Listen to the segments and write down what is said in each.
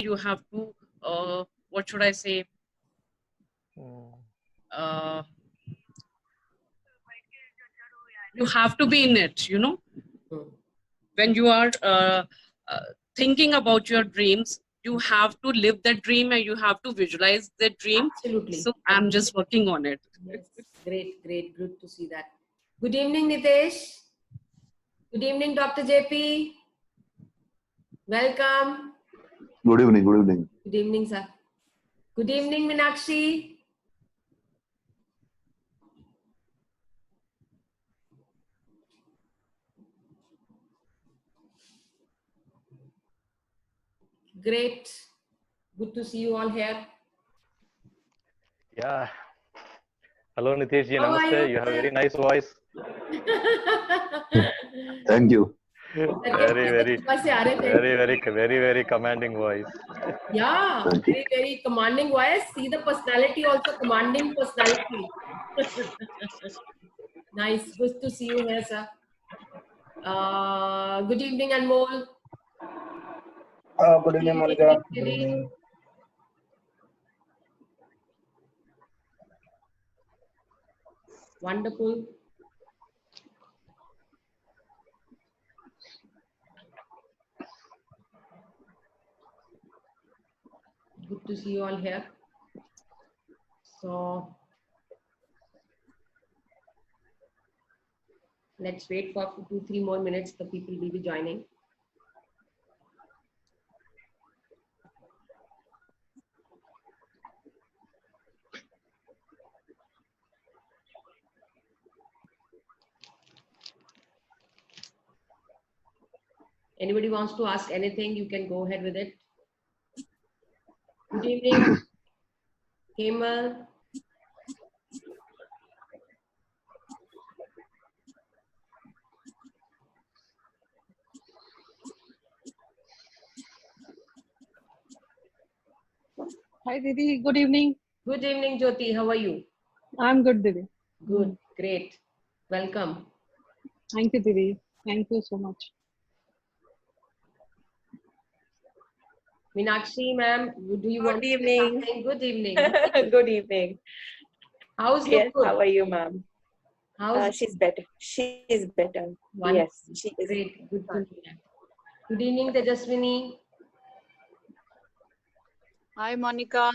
you have to, what should I say? You have to be in it, you know. When you are thinking about your dreams, you have to live that dream and you have to visualize that dream. Absolutely. So I'm just working on it. Yes. Great, great. Good to see that. Good evening, Nitesh. Good evening, Dr. JP. Welcome. Good evening. Good evening. Good evening, sir. Good evening, Meenakshi. Great. Good to see you all here. Yeah. Hello, Nitesh ji. How are Namaste. you? You have a very nice voice. Thank you. Very commanding voice. Yeah, Thank you. very, very commanding voice. See the personality also, commanding personality. Nice. Good to see you here, sir. Good evening, Anmol. Good evening, Monica. Good evening. Wonderful. Good to see you all here. So let's wait for 2-3 more minutes. The people will be joining. Anybody wants to ask anything, you can go ahead with it. Good evening, Kemal. Hi, Didi. Good evening. Good evening, Jyoti. How are you? I'm good, Didi. Good, great. Welcome. Thank you, Didi. Thank you so much. Meenakshi, ma'am, do you want Good evening. to say something? Good evening. Good evening. How's Yes, Nupur? how are you, ma'am? How's She's better. She is better. Wonderful. Yes, she is. Great. Good to know that. Good evening, Tejaswini. Hi, Monica.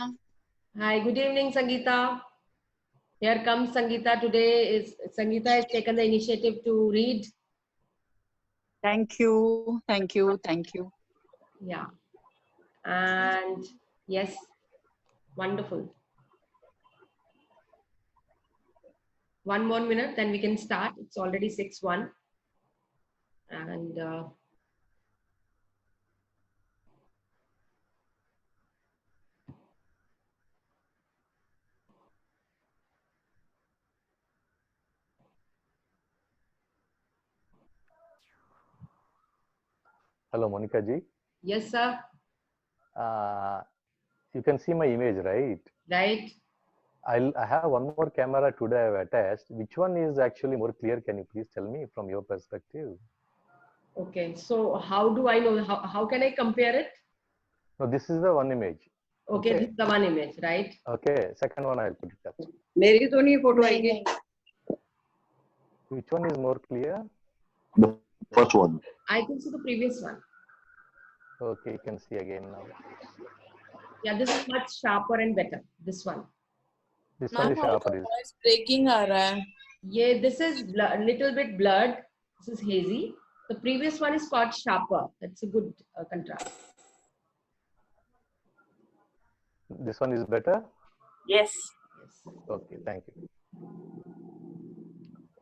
Hi. Good evening, Sangeeta. Here comes Sangeeta. Today Sangeeta has taken the initiative to read. Thank you. Thank you. Thank you. Yeah. And yes, wonderful. One more minute, then we can start. It's already 6:01. And Hello, Monica ji. yes, sir. You can see my image, right? Right. I have one more camera today I have attached. Which one is actually more clear? Can you please tell me from your perspective? Okay. So how do I know? How can I compare it? No, this is the one image. Okay, this is the one image, right? Okay, second one I'll put it up. मेरी तो नहीं photo आएगी. Which one is more clear? The first one. I can see the previous one. Okay, you can see again now. Yeah, this is much sharper and better. This one. This one is sharper. Voice breaking आ रहा है. Yeah, this is little bit blurred. This is hazy. The previous one is quite sharper. That's a good contrast. This one is better? Yes. Okay, thank you.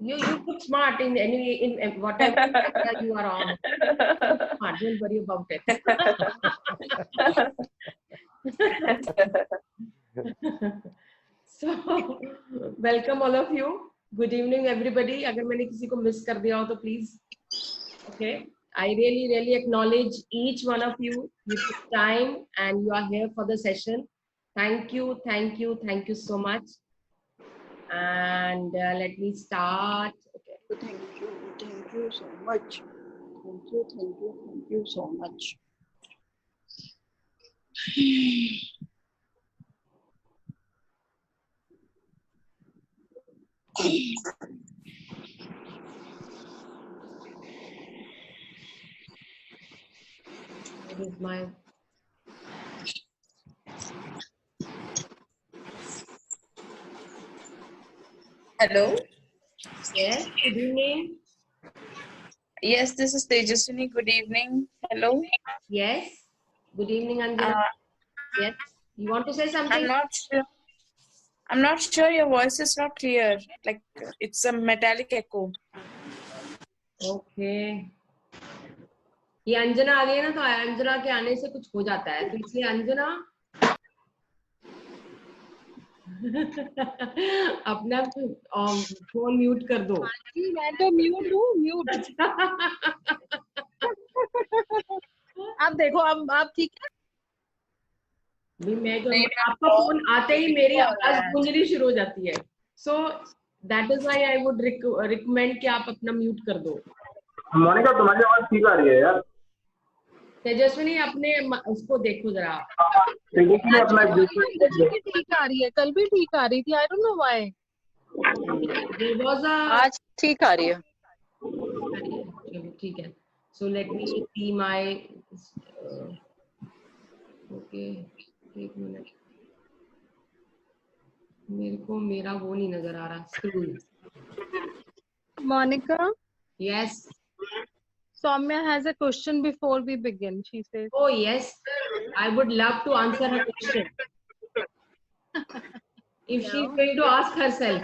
You look smart in whatever area you are on. Smart, don't worry about it. So, welcome all of you. Good evening, everybody. अगर मैंने किसी को miss कर दिया हो तो please. Okay. I really acknowledge each one of you. You took time and you are here for the session. Thank you so much. And let me start. Okay. Thank you so much. Thank you so much. It is my Hello. yes. Good evening. Yes, this is Tejaswini. Good evening. Hello. Yes. Good evening, Anjana. Yes. You want to say something? I'm not sure. I'm not sure. Your voice is not clear. Like it's a metallic echo. Okay. ये अंजना आ गई ना, तो अंजना के आने से कुछ हो जाता है, तो इसलिए अंजना अपना फोन म्यूट कर दो. जी, मैं तो म्यूट हूँ, म्यूट. आप देखो, अब आप ठीक है? भी मैं तो नहीं, आपका फोन आते ही मेरी आवाज गूंजनी शुरू हो जाती है. So that is why I would recommend कि आप अपना म्यूट कर दो. मोनिका तुम्हारी आवाज ठीक आ रही है यार. तेजस्विनी अपने उसको देखो जरा. तेजस्विनी अपना मुझे भी ठीक आ रही है, कल भी ठीक आ रही थी. I don't know why. There was a आज ठीक आ रही है. चलो ठीक है. So let me see my okay. एक मिनट, मेरे को मेरा वो नहीं नजर आ रहा screen. Monica, yes. Soumya has a question before we begin. She says, Oh yes, I would love to answer her question. If she's going to ask herself.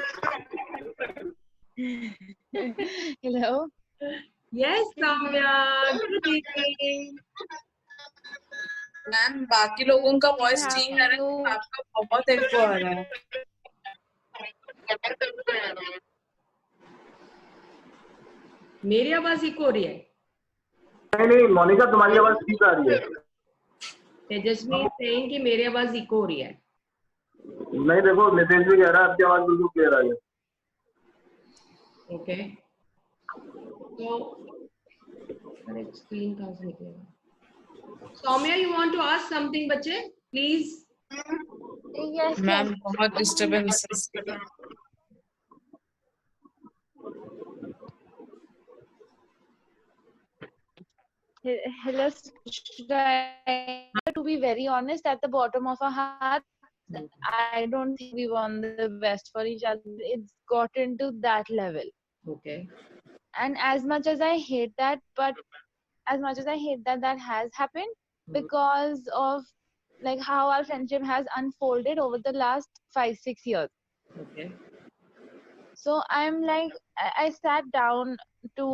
hello. Yes, Samya. Good evening. Ma'am बाकी लोगों का voice ठीक आ रहा है, आपका बहुत echo आ रहा है. मेरी आवाज इको हो रही है. नहीं मोनिका तुम्हारी आवाज ठीक आ रही है. तेजस्वी saying कि मेरी आवाज इको हो रही है. नहीं देखो मैसेज भी कह रहा है आपकी आवाज बिल्कुल क्लियर आ रही है. ओके. तो अरे स्क्रीन कहाँ से निकलेगा. Soumya, you want to ask something बच्चे, please? Yes, मैम बहुत disturbances. Hello, should I, to be very honest, at the bottom of our heart, I don't think we want the best for each other. It's gotten to that level. Okay. And as much as I hate that, but as much as I hate that, that has happened because of like how our friendship has unfolded over the last 5-6 years. Okay. So I'm like, I sat down to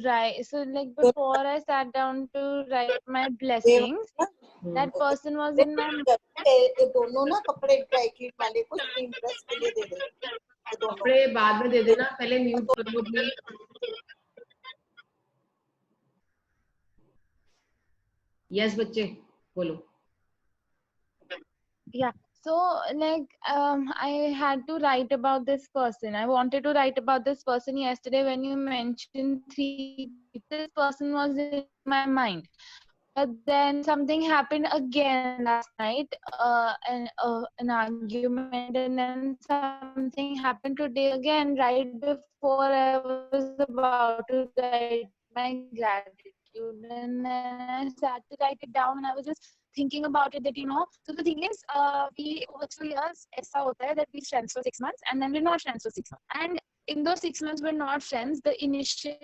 write. So like before I sat down to write my blessings, that person was in my दोनों ना कपड़े dry clean वाले को screen press के लिए दे दे. कपड़े बाद में दे देना, पहले म्यूट कर दो प्लीज. यस बच्चे बोलो. Yeah. So like I had to write about this person. I wanted to write about this person yesterday when you mentioned 3. This person was in my mind. But then something happened again last night, an argument, and then something happened today again, right before I was about to write my gratitude. And then I sat to write it down, and I was just thinking about it that, so the thing is, we over 2 years, ऐसा होता है that we friends for 6 months, and then we're not friends for 6 months. And in those 6 months, we're not friends. The initial,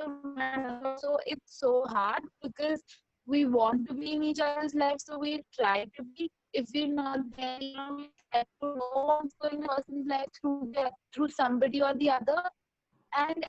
so it's so hard because we want to be in each other's lives, so we try to be. If we're not there, we try to know what's going on in a person's life through somebody or the other. And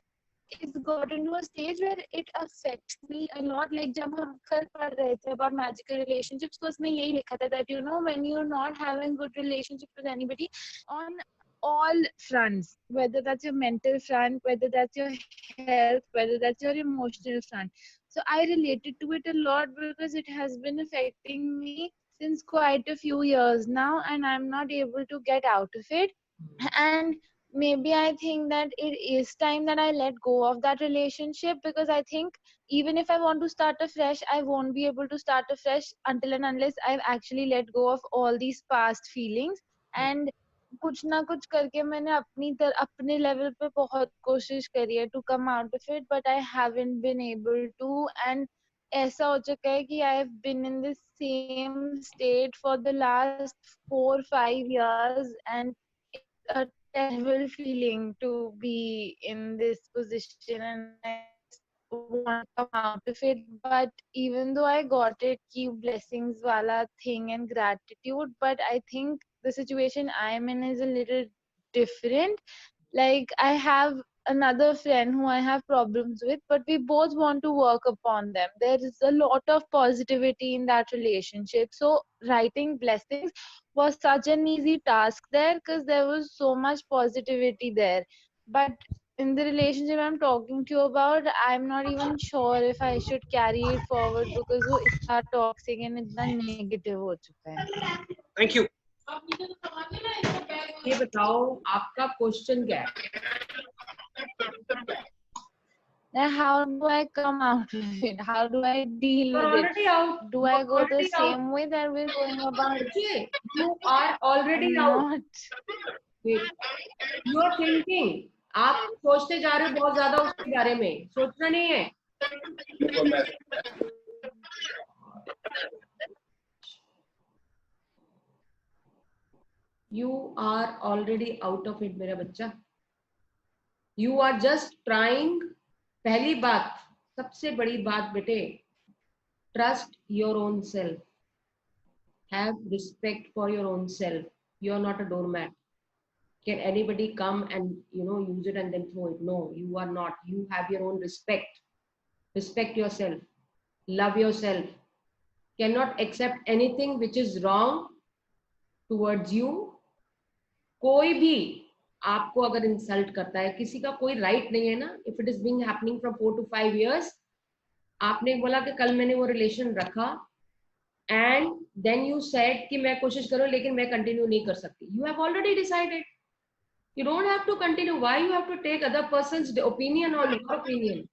it's gotten to a stage where it affects me a lot. Like जब हम कल पढ़ रहे थे about magical relationships, तो उसमें यही लिखा था that when you're not having good relationships with anybody on all fronts, whether that's your mental front, whether that's your health, whether that's your emotional front. So I related to it a lot because it has been affecting me since quite a few years now, and I'm not able to get out of it. And maybe I think that it is time that I let go of that relationship, because I think even if I want to start afresh, I won't be able to start afresh until and unless I've actually let go of all these past feelings. And कुछ ना कुछ करके मैंने अपने level पे बहुत कोशिश करी है to come out of it, but I haven't been able to. And ऐसा हो चुका है कि I've been in the same state for the last 4-5 years, and it's a terrible feeling to be in this position, and I want to come out of it. But even though I got it, keep blessings wala thing and gratitude, but I think the situation I'm in is a little different. Like, I have another friend who I have problems with, but we both want to work upon them. There is a lot of positivity in that relationship. So writing blessings was such an easy task there, because there was so much positivity there. But in the relationship I'm talking to you about, I'm not even sure if I should carry it forward, because वो इतना toxic and इतना negative हो चुका है. Thank you. ये बताओ आपका question क्या है? Now, how do I come out of it? How do I deal You're with it? already out. Do I go the Already out. same way that we're going about it? Okay, you are already I'm out. not. Wait. You are thinking. आप सोचते जा रहे हो बहुत ज्यादा उसके बारे में. सोचना नहीं है. You are already out of it, मेरा बच्चा. You are just trying. पहली बात, सबसे बड़ी बात बेटे, trust your own self. Have respect for your own self. You are not a doormat. Can anybody come and use it and then throw it? No, you are not. You have your own respect. Respect yourself. Love yourself. Cannot accept anything which is wrong towards you. कोई भी आपको अगर insult करता है, किसी का कोई right नहीं है ना. If it is being happening from 4 to 5 years, आपने बोला कि कल मैंने वो रिलेशन रखा एंड देन यू सेड कि मैं कोशिश करूं लेकिन मैं कंटिन्यू नहीं कर सकती. You have already decided. You don't have to continue. Why you have to take other person's opinion or your opinion?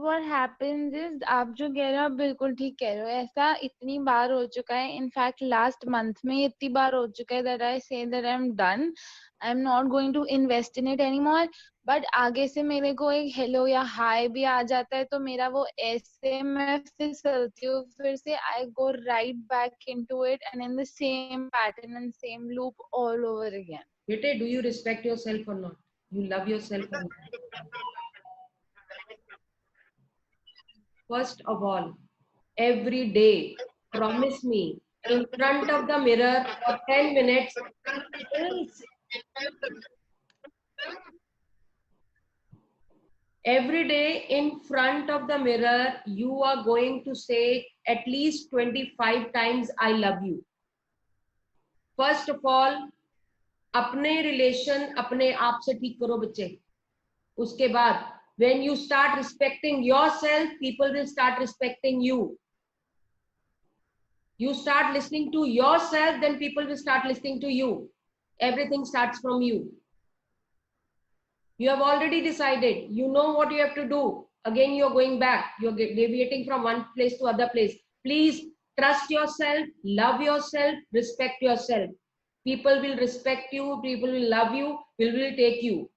What happens is, आप जो कह रहे हो आप बिल्कुल ठीक कह रहे हो. ऐसा इतनी बार हो चुका है. इनफैक्ट लास्ट मंथ में इतनी बार हो चुका है that I say that I'm done. I'm not going to invest in it anymore. But आगे से मेरे को एक हेलो या हाय भी आ जाता है तो मेरा वो ऐसे मैं फिसलती हूँ फिर से. I go right back into it and in the same pattern and same loop all over again. बेटे, do you respect yourself or not? You love yourself or not? First of all, every day, promise me, in front of the mirror for 10 minutes, every day in front of the mirror, you are going to say at least 25 times, I love you. First of all, अपने relation अपने आप से ठीक करो बच्चे. उसके बाद when you start respecting yourself, people will start respecting you. You start listening to yourself, then people will start listening to you. Everything starts from you. You have already decided. You know what you have to do. Again, you're going back. You're deviating from one place to other place. Please trust yourself, love yourself, respect yourself. People will respect you. People will love you. People will take you.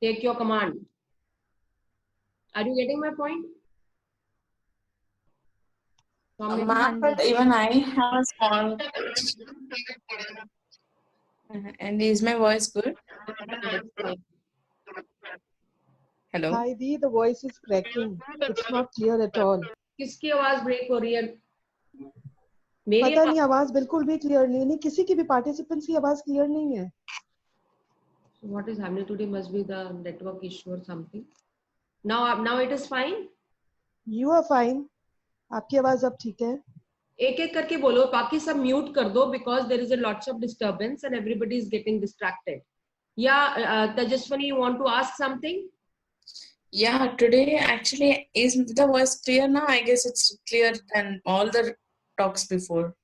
Take your command. Are you getting my point? Ma'am, but even I have a small. And is my voice good? Hello. Hi, Dee, the voice is cracking. It's not clear at all. किसकी आवाज break हो रही है? मेरी पता नहीं, आवाज बिल्कुल भी क्लियर नहीं. किसी की भी पार्टिसिपेंट्स की आवाज क्लियर नहीं है. What is happening today must be the network issue or something. Now it is fine. You are fine. आपकी आवाज अब ठीक है. एक एक करके बोलो, बाकी सब म्यूट कर दो because there is a lots of disturbance and everybody is getting distracted. Yeah, Tejaswini, you want to ask something? Yeah, today actually is the voice clear now? I guess it's clear than all the talks before.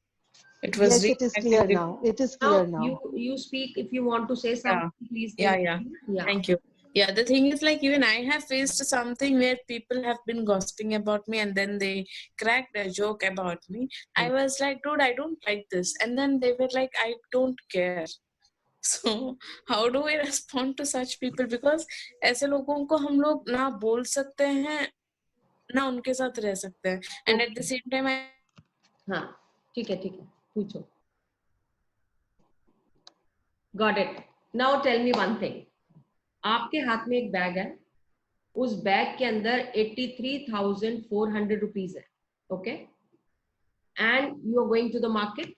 It was Yes, it is clear reconnected. now. It is clear Now now. you speak if you want to say something. Please. Yeah, take yeah. it. Yeah. Thank you. Yeah, the thing is, like, even I have faced something where people have been gossiping about me and then they cracked a joke about me. I was like, dude, I don't like this. And then they were like, I don't care. So how do we respond to such people? Because ऐसे लोगों को हम लोग ना बोल सकते हैं ना उनके साथ रह सकते हैं. And at the same time, हाँ, ठीक है, पूछो. Got it. Now tell me one thing. आपके हाथ में एक बैग है, उस बैग के अंदर 83,400 rupees है, okay? And you are going to the market.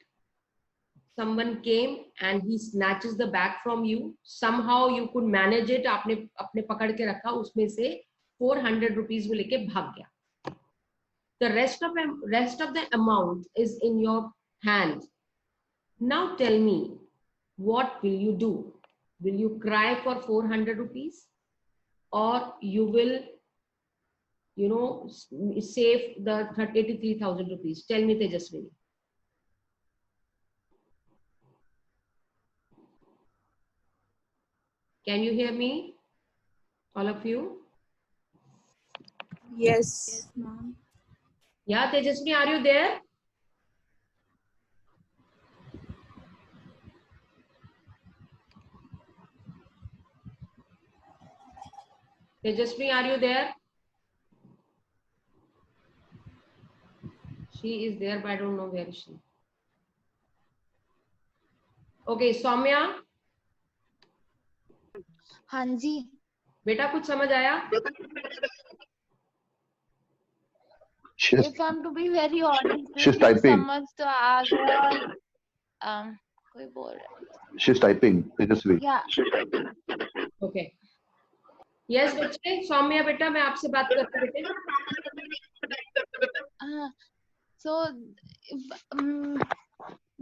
Someone came and he snatches the bag from you. Somehow you could manage it. आपने अपने पकड़ के रखा, उसमें से 400 rupees वो लेके भाग गया. The rest of the amount is in your hand. Now tell me, what will you do? Will you cry for 400 rupees? Or you will, you know, save the 83,000 rupees? Tell me, Tejaswini. Can you hear me? All of you? yes, ma'am. Yeah, Tejaswini, are you there? Tejaswini, are you there? She is there, but I don't know where is she. Okay, Soumya. हाँ जी. बेटा कुछ समझ आया? If I'm to be very honest, she's typing. समझ तो आ गया. कोई बोल रहा है. She's typing. Tejasvi. Yeah. Okay. Yes, बच्चे. सौम्या बेटा, मैं आपसे बात करती हूँ बेटे. So,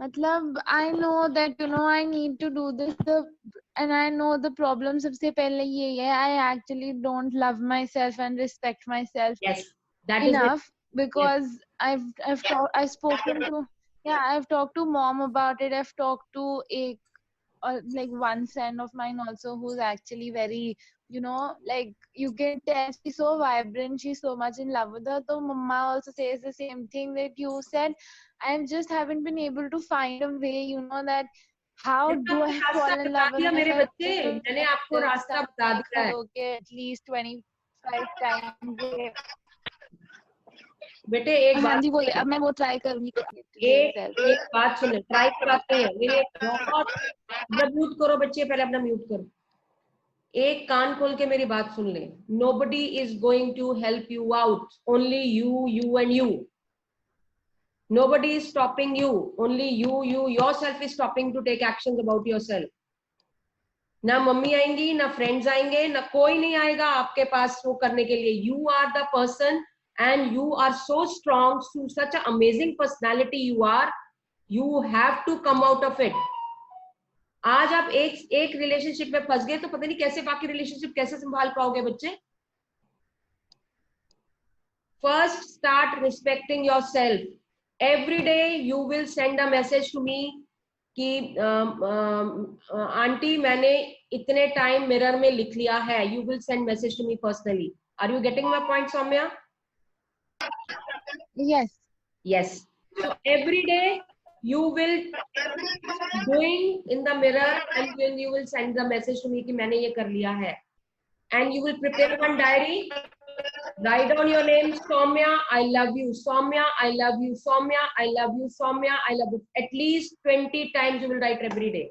मतलब I know that I need to do this, and I know the problem सबसे पहले ये है, I actually don't love myself and respect myself enough, because I've spoken to I've talked to mom about it. I've talked to like one friend of mine also who's actually very, like you can tell she's so vibrant, she's so much in love with her. So mama also says the same thing that you said. I just haven't been able to find a way, that how do I fall in love with मेरे myself? बच्चे, मैंने आपको रास्ता बता दिया है. Okay, at least 25 times. बेटे एक बात. हाँ जी, बोलिए. अब मैं वो ट्राई करूंगी. एक बात सुने, ट्राई कराते हैं. मेरे बहुत म्यूट करो बच्चे, पहले अपना म्यूट करो. एक कान खोल के मेरी बात सुन ले. Nobody is going to help you out. Only you and you. Nobody is stopping you. Only you yourself is stopping to take actions about yourself. ना मम्मी आएंगी, ना फ्रेंड्स आएंगे, ना कोई नहीं आएगा आपके पास वो करने के लिए. You are the person. And you are so strong, such an amazing personality you are. You have to come out of it. आज आप एक रिलेशनशिप में फंस गए तो पता नहीं कैसे बाकी रिलेशनशिप कैसे संभाल पाओगे बच्चे. First, start respecting yourself. Every day you will send a message to me कि आंटी मैंने इतने टाइम मिरर में लिख लिया है. You will send message to me personally. Are you getting my point, Soumya? Yes. So every day you will going in the mirror and then you will send the message to me कि मैंने ये कर लिया है. And you will prepare one diary. Write down your name. Soumya, I love you. Soumya, I love you. Soumya, I love you. Soumya, I love you. At least 20 times you will write every day.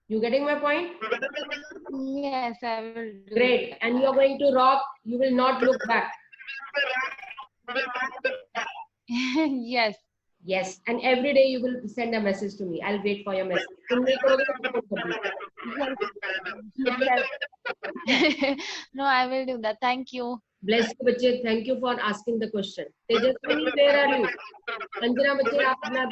You getting my point? Yes, I will do. Great. And you are going to rock. You will not look back. Yes. Yes. And every day you will send a message to me. I'll wait for your message. तुम नहीं करोगे तो मैं करूँगी. No, I will do that. Thank you. Bless you, बच्चे. Thank you for asking the question. Tejaswini, where are you? Anjana बच्चे आप अपना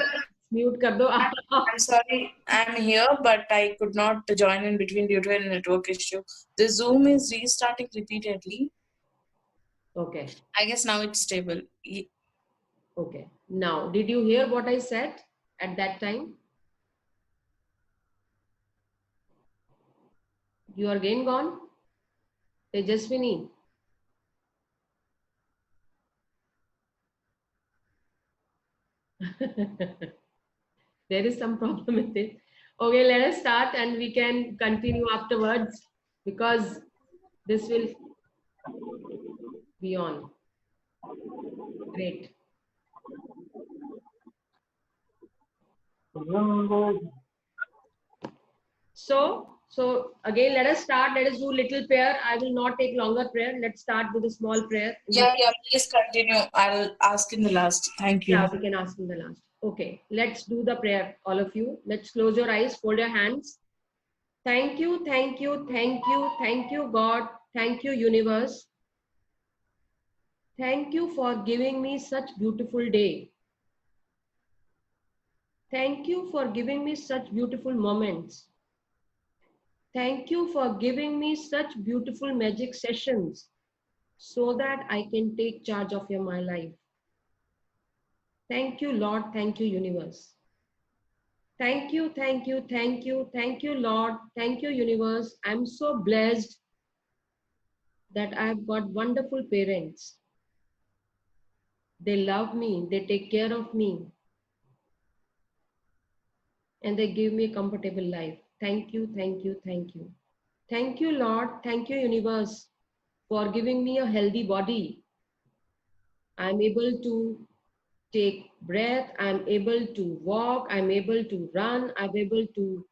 mute कर दो. I'm sorry, I'm here, but I could not join in between due to a network issue. The Zoom is restarting repeatedly. Okay. I guess now it's stable. Okay. Now, did you hear what I said at that time? You are again gone? Tejaswini. There is some problem with it. Okay, let us start and we can continue afterwards because this will be on. Great. So again, let us start. Let us do little prayer. I will not take longer prayer. Let's start with a small prayer. Yeah, please continue. I'll ask in the last. Thank you. Yeah, we can ask in the last. Okay, let's do the prayer, all of you. Let's close your eyes, fold your hands. Thank you, thank you, thank you, thank you, God. Thank you, universe. Thank you for giving me such beautiful day. Thank you for giving me such beautiful moments. Thank you for giving me such beautiful magic sessions so that I can take charge of my life. Thank you, Lord. Thank you, universe. Thank you, thank you, thank you, thank you, Lord. Thank you, universe. I'm so blessed that I've got wonderful parents. They love me, they take care of me, and they give me a comfortable life. Thank you, thank you, thank you. Thank you, Lord. Thank you, universe, for giving me a healthy body. I'm able to take breath, I'm able to walk, I'm able to run, I'm able to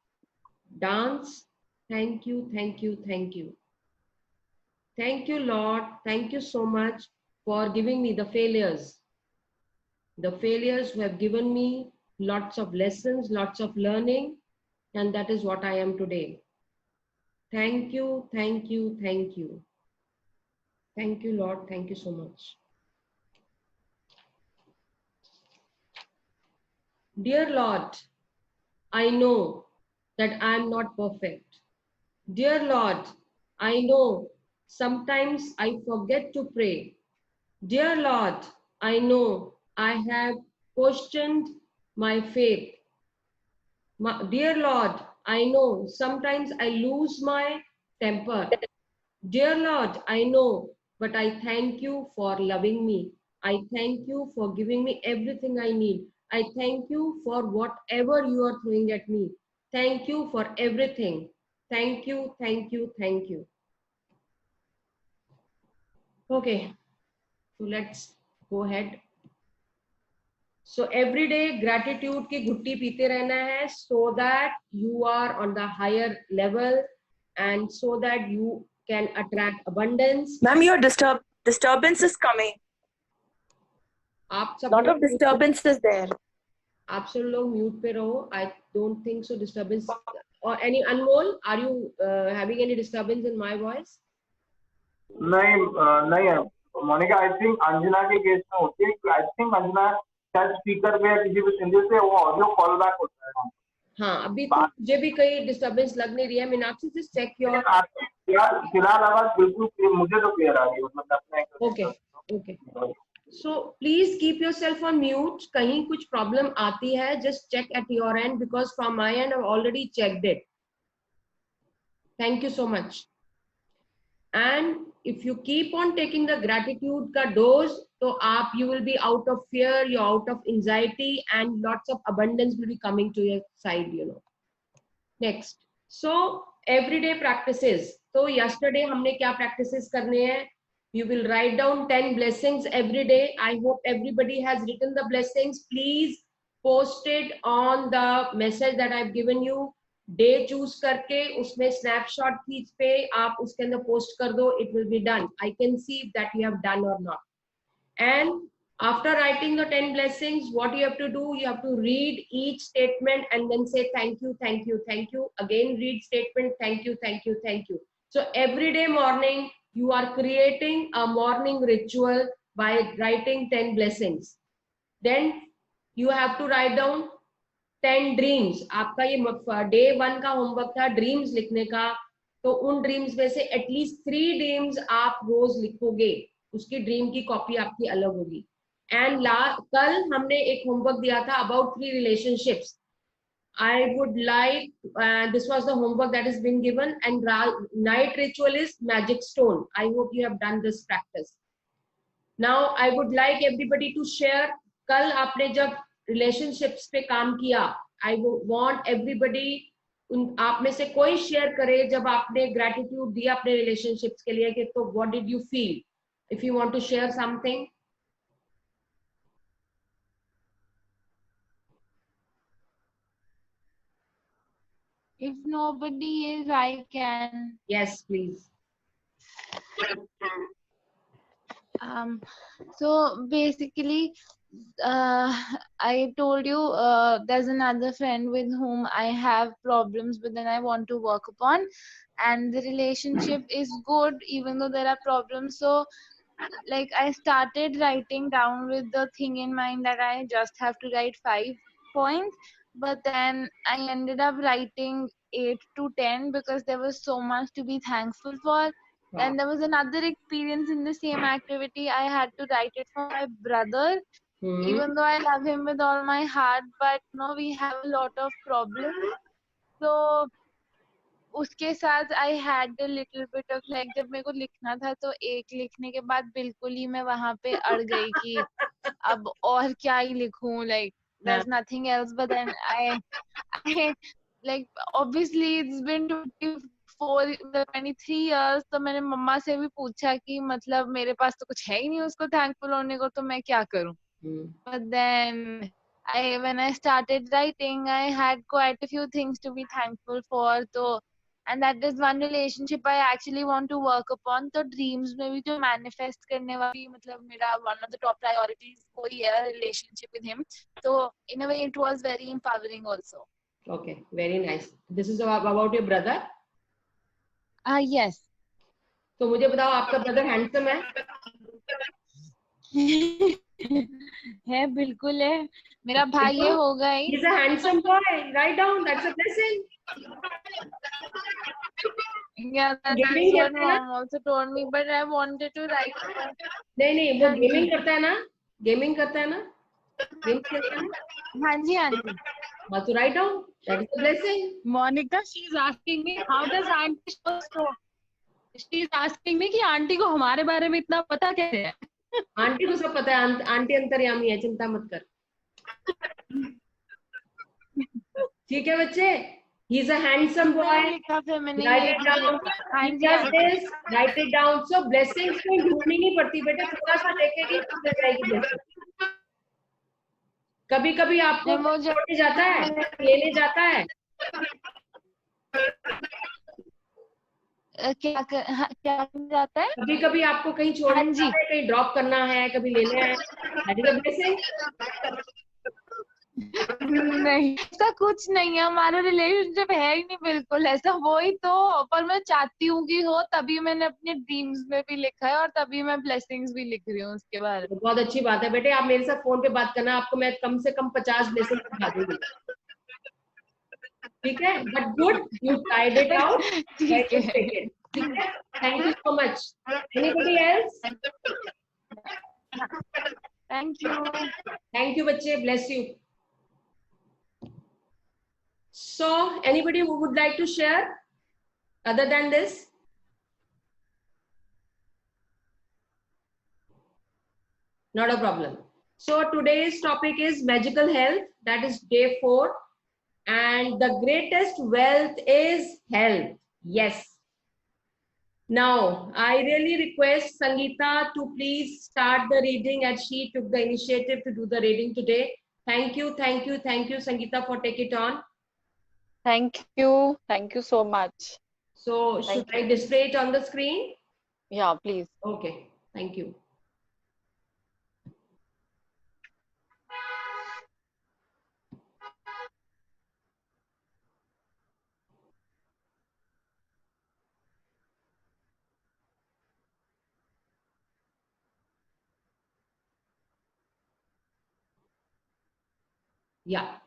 dance. Thank you, thank you, thank you. Thank you, Lord. Thank you so much for giving me the failures. The failures who have given me lots of lessons, lots of learning, and that is what I am today. Thank you, thank you, thank you. Thank you, Lord. Thank you so much. Dear Lord, I know that I am not perfect. Dear Lord, I know sometimes I forget to pray. Dear Lord, I know I have questioned my faith. Dear Lord, I know sometimes I lose my temper. Dear Lord, I know, but I thank you for loving me. I thank you for giving me everything I need. I thank you for whatever you are throwing at me. Thank you for everything. Thank you, thank you, thank you. Okay, so let's go ahead. So every day gratitude की घुट्टी पीते रहना है so that you are on the higher level and so that you can attract abundance. Ma'am, your disturbance is coming. आप सब Lot of disturbance is there. आप सब लोग mute पे रहो. I don't think so disturbance. Or any Anmol, are you having any disturbance in my voice? नहीं है Monika. I think Anjana के केस में होती है. आई थिंक अंजना शायद स्पीकर पे किसी भी सिंगल से वो ऑडियो कॉल बैक होता है. हाँ, अभी तो मुझे भी कहीं डिस्टर्बेंस लग नहीं रही है. Meenakshi just check your. फिलहाल आवाज बिल्कुल मुझे तो क्लियर आ रही है. मतलब अपने okay. So please keep yourself on mute. कहीं कुछ प्रॉब्लम आती है, just check at your end because from my end I've already checked it. Thank you so much. And if you keep on taking the gratitude का dose, तो आप you will be out of fear, you're out of anxiety, and lots of abundance will be coming to your side, you know. Next, so everyday practices. तो yesterday हमने क्या practices करने हैं? You will write down 10 blessings every day. I hope everybody has written the blessings. Please post it on the message that I've given you. Day choose करके उसमें snapshot खींच पे आप उसके अंदर post कर दो. It will be done. I can see that you have done or not. And after writing the 10 blessings, what you have to do, you have to read each statement and then say thank you, thank you, thank you. Again, read statement, thank you, thank you, thank you. So every day morning, you are creating a morning ritual by writing 10 blessings. Then you have to write down 10 dreams. आपका ये day 1 का homework था dreams लिखने का. तो उन dreams में से at least 3 dreams आप रोज लिखोगे. उसकी ड्रीम की कॉपी आपकी अलग होगी. And कल हमने एक homework दिया था about 3 relationships. I would like, this was the homework that has been given, and night ritual is magic stone. I hope you have done this practice. Now I would like everybody to share. कल आपने जब relationships पे काम किया, I want everybody, आप में से कोई share करे जब आपने gratitude दिया अपने relationships के लिए, कि तो what did you feel? If you want to share something. If nobody is, I can. Yes, please. So basically, I told you there's another friend with whom I have problems with and I want to work upon, and the relationship is good even though there are problems. So like I started writing down with the thing in mind that I just have to write 5 points, but then I ended up writing 8 to 10 because there was so much to be thankful for. Then there was another experience in the same activity. I had to write it for my brother, even though I love him with all my heart, but we have a lot of problems. So उसके साथ I had a little bit of like, जब मेरे को लिखना था तो एक लिखने के बाद बिल्कुल ही मैं वहां पे अड़ गई कि अब और क्या ही लिखूं, like there's nothing else. But then I like obviously it's been 23 years, तो मैंने मम्मा से भी पूछा कि मतलब मेरे पास तो कुछ है ही नहीं उसको thankful होने को, तो मैं क्या करूं. But then when I started writing, I had quite a few things to be thankful for. So, and that is one relationship I actually want to work upon. So dreams में भी जो manifest करने वाली, मतलब मेरा one of the top priorities कोई है relationship with him. So in a way it was very empowering also. Okay, very nice. This is about your brother? Yes. तो मुझे बताओ, आपका brother handsome है? है, बिल्कुल है. मेरा भाई ये होगा ही. He's a handsome boy. Write down. That's a blessing. Yeah, that's what mom also told me, but I wanted to write. नहीं, वो gaming करता है ना? Gaming करता है ना? Game खेलता है ना? हाँ जी, हाँ जी. हाँ, तो write down. That is a blessing. Monica, she's asking me, how does auntie show so? She's asking me कि आंटी को हमारे बारे में इतना पता कैसे है? आंटी को सब पता है, आंटी अंतर्यामी है, चिंता मत कर. ठीक है बच्चे? He's a handsome boy. Write it down. He does this. Write it down. So blessings को ढूंढनी नहीं पड़ती बेटा, थोड़ा सा देखेगी तो मिल जाएगी blessing. कभी कभी आपको छोड़ने जाता है, लेने जाता है. क्या जाता है? कभी कभी आपको कहीं छोड़ना है, कहीं ड्रॉप करना है, कभी लेना है. That is a blessing. नहीं, ऐसा कुछ नहीं है. हमारा रिलेशनशिप है ही नहीं बिल्कुल ऐसा. वही तो, पर मैं चाहती हूँ कि हो, तभी मैंने अपने ड्रीम्स में भी लिखा है और तभी मैं ब्लेसिंग्स भी लिख रही हूँ उसके बारे में. बहुत अच्छी बात है बेटे. आप मेरे साथ फोन पे बात करना, आपको मैं कम से कम 50 ब्लेसिंग दिखा दूंगी. ठीक है? But good, you tried it out. ठीक है. ठीक है? Thank you so much. Anybody else? Thank you. Thank you बच्चे. Bless you. So, anybody who would like to share other than this? Not a problem. So, today's topic is magical health. That is day 4. And the greatest wealth is health. Yes. Now, I really request Sangeeta to please start the reading, as she took the initiative to do the reading today. Thank you, thank you, thank you, Sangeeta, for taking it on. Thank you so much. So should I display it on the screen? Yeah, please. Okay, thank you. Yeah.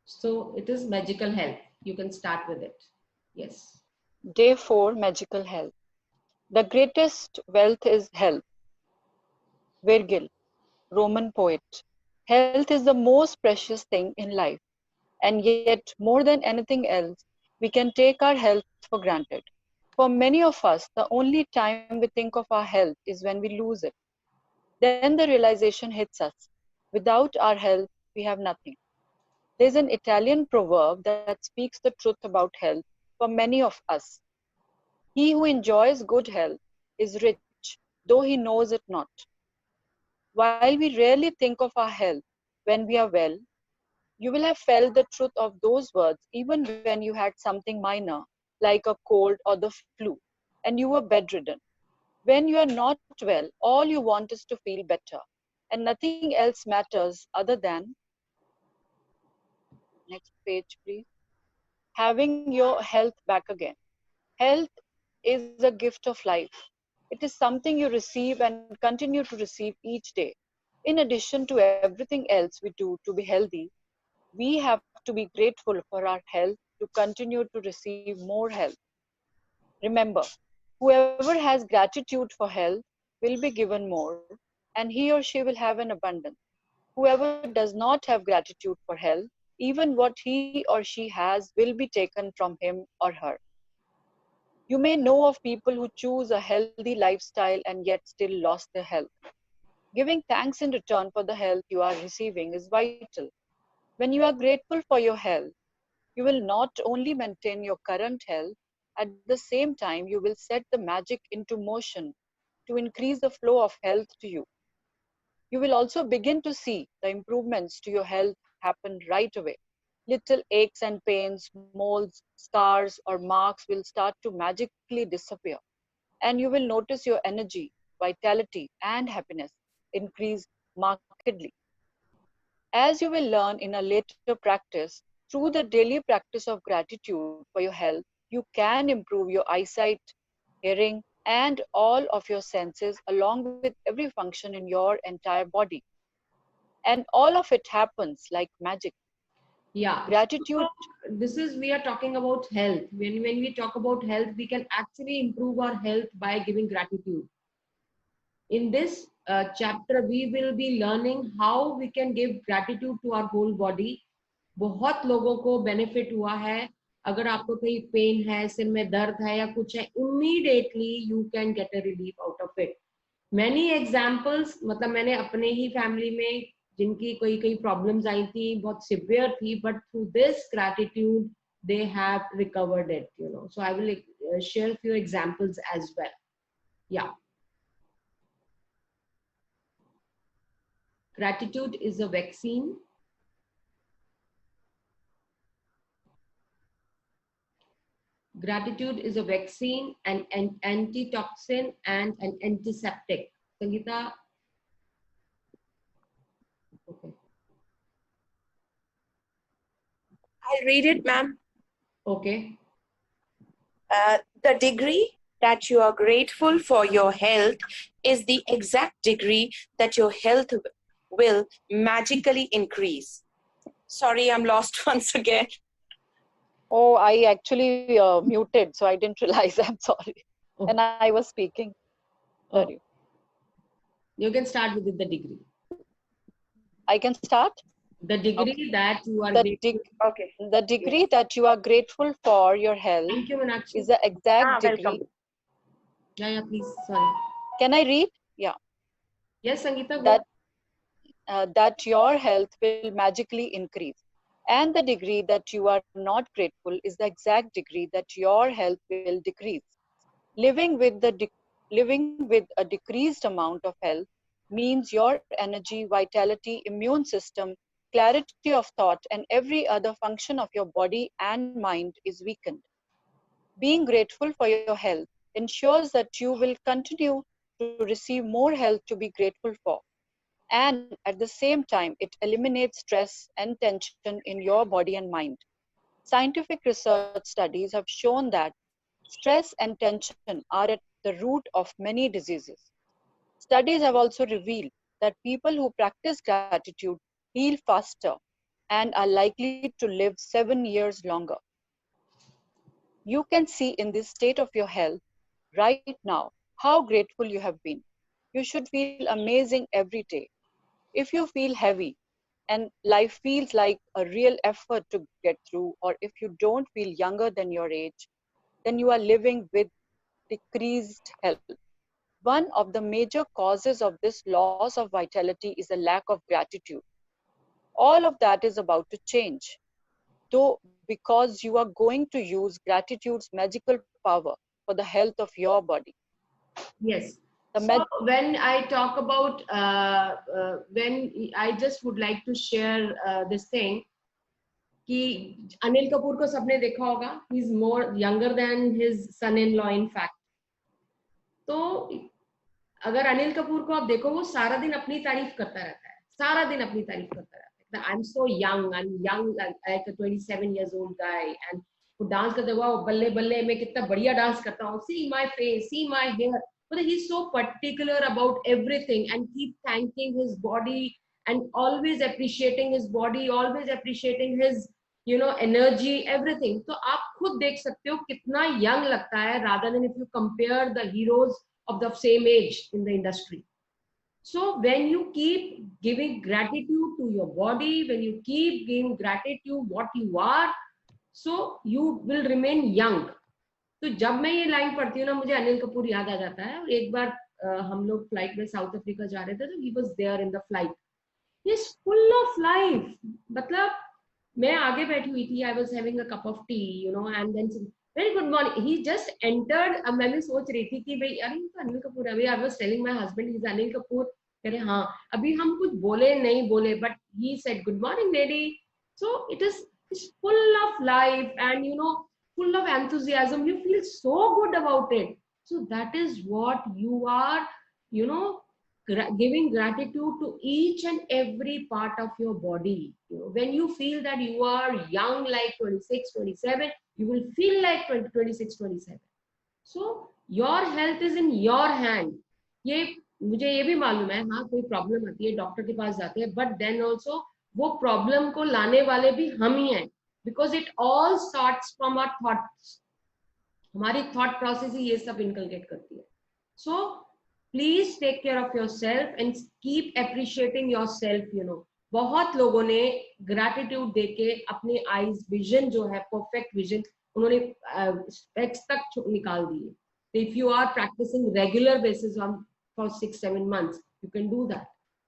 So it is magical health. You can start with it. Yes. Day 4, magical health. The greatest wealth is health. Virgil, Roman poet. Health is the most precious thing in life, and yet, more than anything else, we can take our health for granted. For many of us, the only time we think of our health is when we lose it. Then the realization hits us. Without our health, we have nothing. There's an Italian proverb that speaks the truth about health for many of us. He who enjoys good health is rich, though he knows it not. While we rarely think of our health when we are well, you will have felt the truth of those words even when you had something minor, like a cold or the flu, and you were bedridden. When you are not well, all you want is to feel better, and nothing else matters other than, next page please, having your health back again. Health is a gift of life. It is something you receive and continue to receive each day. In addition to everything else we do to be healthy, we have to be grateful for our health to continue to receive more health. Remember, whoever has gratitude for health will be given more, and he or she will have an abundance. Whoever does not have gratitude for health, even what he or she has will be taken from him or her. You may know of people who choose a healthy lifestyle and yet still lost their health. Giving thanks in return for the health you are receiving is vital. When you are grateful for your health, you will not only maintain your current health, at the same time, you will set the magic into motion to increase the flow of health to you. You will also begin to see the improvements to your health happen right away. Little aches and pains, moles, scars, or marks will start to magically disappear, and you will notice your energy, vitality, and happiness increase markedly. As you will learn in a later practice, through the daily practice of gratitude for your health, you can improve your eyesight, hearing, and all of your senses along with every function in your entire body. And all of it happens like magic. Yeah. Gratitude. This is, we are talking about health. When we talk about health, we can actually improve our health by giving gratitude. In this chapter, we will be learning how we can give gratitude to our whole body. बहुत लोगों को benefit हुआ है. अगर आपको कहीं pen है, सिर में दर्द है या कुछ है, immediately you can get a relief out of it. Many examples, मतलब मैंने अपने ही फैमिली में जिनकी कोई प्रॉब्लम्स आई थी, बहुत सिवियर थी, but through this gratitude they have recovered it, you know. So I will share few examples as well. Yeah. Gratitude is a vaccine. Gratitude is a vaccine, an antitoxin, and an antiseptic. Sangeeta? Okay. I'll read it, ma'am. Okay. The degree that you are grateful for your health is the exact degree that your health will magically increase. Sorry, I'm lost once again. Oh, I actually muted, so I didn't realize. I'm sorry. Oh. And I was speaking. Sorry. You can start with the degree. I can start? The degree Okay. that you are grateful. Okay. The degree that you are grateful for your health is the exact degree. Welcome. Yeah, please. Sorry. Can I read? Yeah. Yes, Sangeeta, go. That your health will magically increase. And the degree that you are not grateful is the exact degree that your health will decrease. Living with a decreased amount of health means your energy, vitality, immune system, clarity of thought, and every other function of your body and mind is weakened. Being grateful for your health ensures that you will continue to receive more health to be grateful for. And at the same time, it eliminates stress and tension in your body and mind. Scientific research studies have shown that stress and tension are at the root of many diseases. Studies have also revealed that people who practice gratitude heal faster and are likely to live 7 years longer. You can see in this state of your health right now how grateful you have been. You should feel amazing every day. If you feel heavy and life feels like a real effort to get through, or if you don't feel younger than your age, then you are living with decreased health. One of the major causes of this loss of vitality is a lack of gratitude. All of that is about to change, though, because you are going to use gratitude's magical power for the health of your body. Yes. The So when I talk about, when I just would like to share this thing, कि अनिल कपूर को सबने देखा होगा, he is more younger than his son-in-law in fact. तो अगर अनिल कपूर को आप देखो, वो सारा दिन अपनी तारीफ करता रहता है, सारा दिन अपनी तारीफ करता रहता है. I'm so young, I'm young like a 27 years old guy, and वो डांस करते हुआ बल्ले बल्ले मैं कितना बढ़िया डांस करता हूँ, see my face, see my hair. But he's so particular about everything and keep thanking his body and always appreciating his body, always appreciating his, you know, energy, everything. तो आप खुद देख सकते हो कितना young लगता है, rather than if you compare the heroes of the same age in the industry. So when you keep giving gratitude to your body, when you keep giving gratitude what you are, so you will remain young. तो जब मैं ये line पढ़ती हूँ ना, मुझे अनिल कपूर याद आ जाता है. और एक बार हम लोग फ्लाइट में साउथ अफ्रीका जा रहे थे, तो he was there in the flight. He is full of life. मतलब मैं आगे बैठी हुई थी, I was having a cup of tea, you know, and then very good morning. He just entered. अब मैं भी सोच रही थी कि भाई अरे तो अनिल कपूर है. अभी I was telling my husband he's Anil Kapoor. कह रहे हाँ, अभी हम कुछ बोले नहीं बोले, but he said good morning lady. So it is full of life and, you know, full of enthusiasm. You feel so good about it. So that is what you are, you know, giving gratitude to each and every part of your body. You know, when you feel that you are young, like 26, 27, you will feel like 20, 26, 27. So your health is in your hand. ये मुझे ये भी मालूम है, हाँ कोई problem आती है, डॉक्टर के पास जाते हैं, बट देन ऑल्सो वो प्रॉब्लम को लाने वाले भी हम ही हैं, because it all starts from our thoughts. हमारी थॉट प्रोसेस ही ये सब इनकलकेट करती है. So please take care of yourself and keep appreciating yourself. You know, बहुत लोगों ने ग्रैटिट्यूड देके अपने आईज विजन जो है, परफेक्ट विजन, उन्होंने स्पेक्स तक निकाल दिए. If you are practicing regular basis for 6-7 months, you can do that.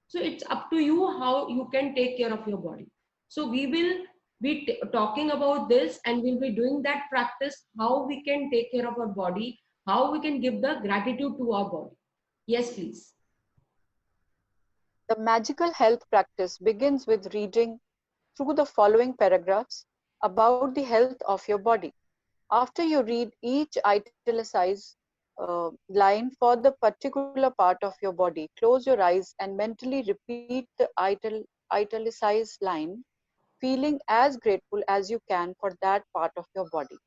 So it's up to you how you can take care of your body. So we will be talking about this, and we'll be doing that practice, how we can take care of our body, how we can give the gratitude to our body. Yes, please. The magical health practice begins with reading through the following paragraphs about the health of your body. After you read each italicized line for the particular part of your body, close your eyes and mentally repeat the italicized line, feeling as grateful as you can for that part of your body.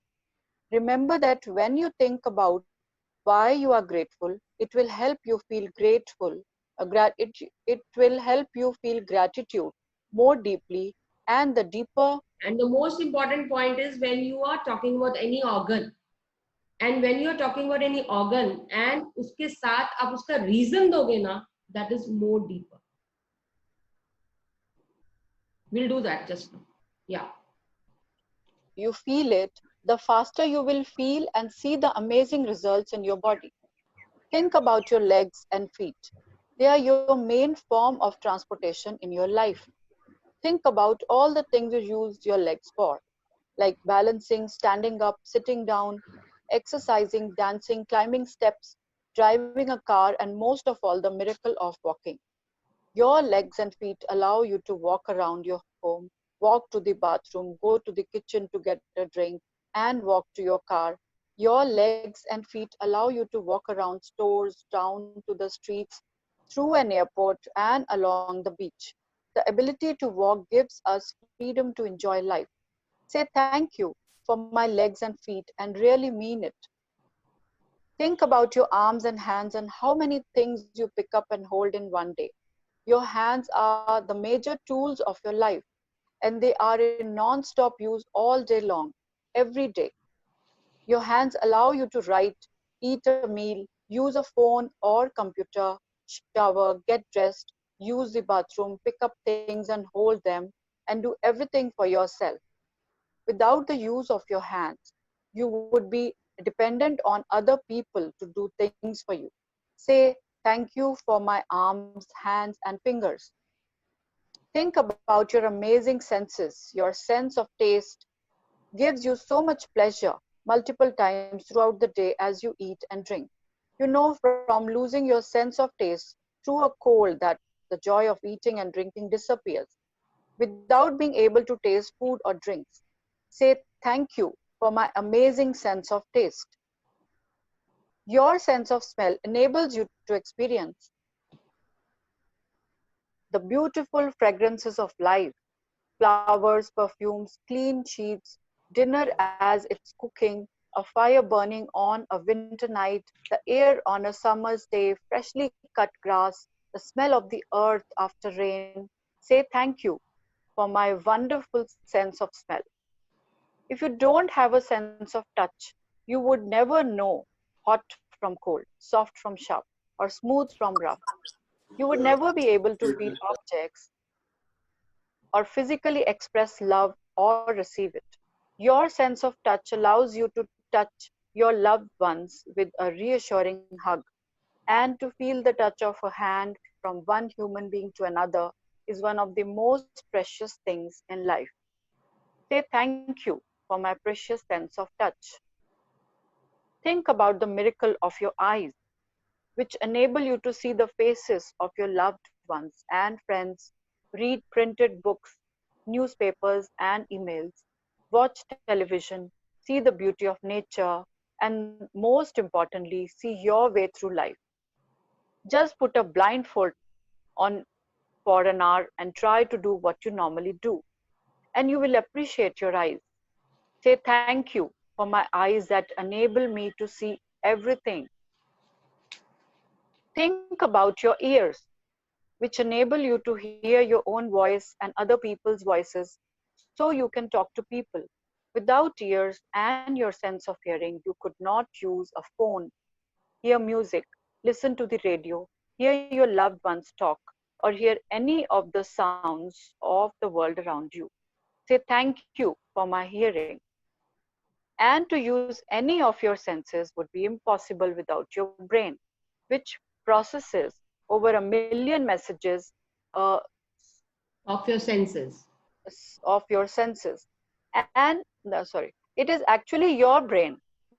Remember that when you think about why you are grateful, it will help you feel grateful. It will help you feel gratitude more deeply, and the deeper. And the most important point is when you are talking about any organ, and when you are talking about any organ, and उसके साथ आप उसका reason दोगे ना, that is more deeper. We'll do that just now. Yeah. You feel it, the faster you will feel and see the amazing results in your body. Think about your legs and feet. They are your main form of transportation in your life. Think about all the things you use your legs for, like balancing, standing up, sitting down, exercising, dancing, climbing steps, driving a car, and most of all, the miracle of walking. Your legs and feet allow you to walk around your home, walk to the bathroom, go to the kitchen to get a drink, and walk to your car. Your legs and feet allow you to walk around stores, down to the streets, through an airport, and along the beach. The ability to walk gives us freedom to enjoy life. Say thank you for my legs and feet and really mean it. Think about your arms and hands and how many things you pick up and hold in one day. Your hands are the major tools of your life, and they are in non-stop use all day long, every day. Your hands allow you to write, eat a meal, Use a phone or computer, shower, get dressed, use the bathroom, pick up things and hold them, and do everything for yourself. Without the use of your hands, you would be dependent on other people to do things for you. Say, thank you for my arms, hands, and fingers. Think about your amazing senses. Your sense of taste gives you so much pleasure multiple times throughout the day as you eat and drink. You know from losing your sense of taste through a cold that the joy of eating and drinking disappears. Without being able to taste food or drinks, say thank you for my amazing sense of taste. Your sense of smell enables you to experience the beautiful fragrances of life, flowers, perfumes, clean sheets, dinner as it's cooking, a fire burning on a winter night, the air on a summer's day, freshly cut grass, the smell of the earth after rain. Say thank you for my wonderful sense of smell. If you don't have a sense of touch, you would never know hot from cold, soft from sharp, or smooth from rough. You would never be able to feel objects or physically express love or receive it. Your sense of touch allows you to touch your loved ones with a reassuring hug, and to feel the touch of a hand from one human being to another is one of the most precious things in life. Say thank you for my precious sense of touch. Think about the miracle of your eyes, which enable you to see the faces of your loved ones and friends, read printed books, newspapers, and emails, watch television, see the beauty of nature, and most importantly, see your way through life. Just put a blindfold on for an hour and try to do what you normally do, and you will appreciate your eyes. Say thank you for my eyes that enable me to see everything. Think about your ears, which enable you to hear your own voice and other people's voices so you can talk to people. Without ears and your sense of hearing, you could not use a phone, hear music, listen to the radio, hear your loved ones talk, or hear any of the sounds of the world around you. Say thank you for my hearing. And to use any of your senses would be impossible without your brain, which processes over 1 million messages of your senses. And sorry, it is actually your brain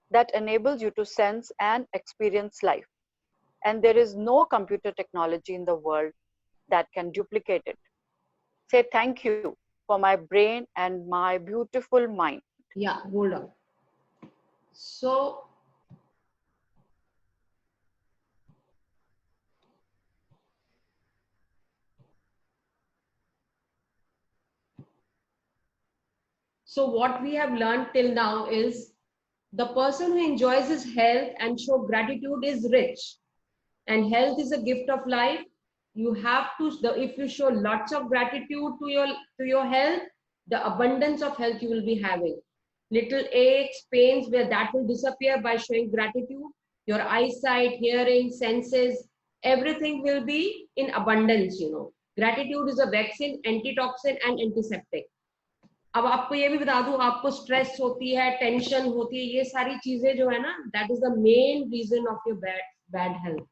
that enables you to sense and experience life. And there is no computer technology in the world that can duplicate it. Say thank you for my brain and my beautiful mind. Yeah, hold on. So what we have learned till now is the person who enjoys his health and show gratitude is rich, and health is a gift of life. You have to, if you show lots of gratitude to your health, the abundance of health you will be having. Little aches, pains, where that will disappear by showing gratitude. Your eyesight, hearing, senses, everything will be in abundance, you know. Gratitude is a vaccine, antitoxin and antiseptic. अब आपको ये भी बता दूं, आपको stress होती है, tension होती है, ये सारी चीजें जो है ना, that is the main reason of your bad health.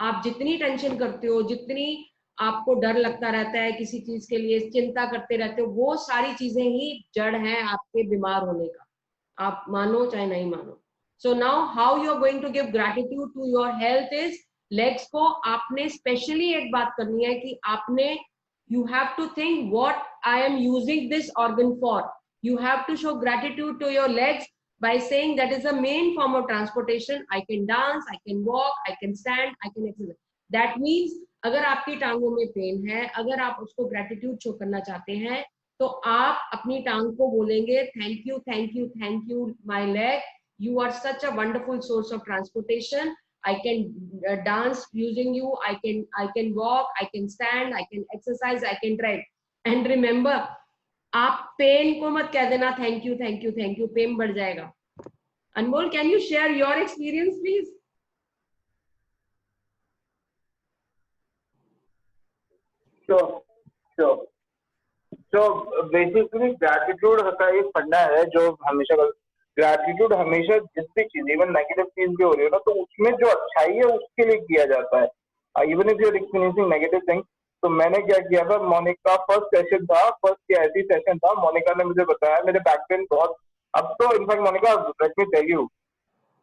आप जितनी टेंशन करते हो, जितनी आपको डर लगता रहता है किसी चीज के लिए, चिंता करते रहते हो, वो सारी चीजें ही जड़ है आपके बीमार होने का, आप मानो चाहे नहीं मानो. So now how you are going to give gratitude to your health is, legs को आपने स्पेशली एक बात करनी है कि आपने you have to think what I am using this organ for. You have to show gratitude to your legs by saying that is the main form of transportation. I can dance, I can walk, I can stand, I can exercise. That means अगर आपकी टांगों में pen है, अगर आप उसको gratitude show करना चाहते हैं, तो आप अपनी टांग को बोलेंगे thank you, thank you, thank you my leg. You are such a wonderful source of transportation. I can dance using you, I can walk, I can stand, I can exercise, I can drive. And remember, आप pen को मत कह देना thank you, thank you, thank you, pain बढ़ जाएगा. Anmol, can you share your experience please? So basically gratitude का एक फंडा है जो हमेशा ग्रैटिट्यूड हमेशा जिस भी चीज इवन नेगेटिव चीज भी हो रही है ना तो उसमें जो अच्छाई है उसके लिए किया जाता है even if you are experiencing negative things. तो मैंने क्या किया था, मोनिका फर्स्ट सेशन था, फर्स्ट ऐसी सेशन था, मोनिका ने मुझे बताया मेरे बैक पेन बहुत, अब तो in fact Monica let me tell you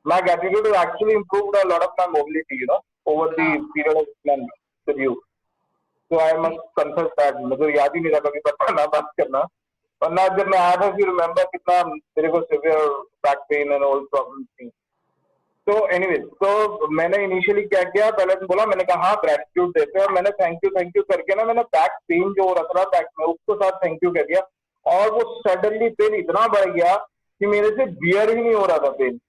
my gratitude has actually improved a lot of my mobility over the period of time with you. So I must confess that मुझे याद ही नहीं था कभी बताना बात करना, वरना जब मैं आया था फिर रिमेम्बर कितना मेरे को severe back pain and all problem थी। तो एनीवेज तो मैंने इनिशियली क्या किया, पहले तो बोला मैंने कहा हाँ ग्रेटिट्यूड देते हैं, और मैंने थैंक यू करके ना मैंने बैक पेन जो हो रहा था बैक में उसको साथ थैंक यू कह दिया, और वो सडनली पेन इतना बढ़ गया कि मेरे से बियर ही नहीं हो रहा था पेन।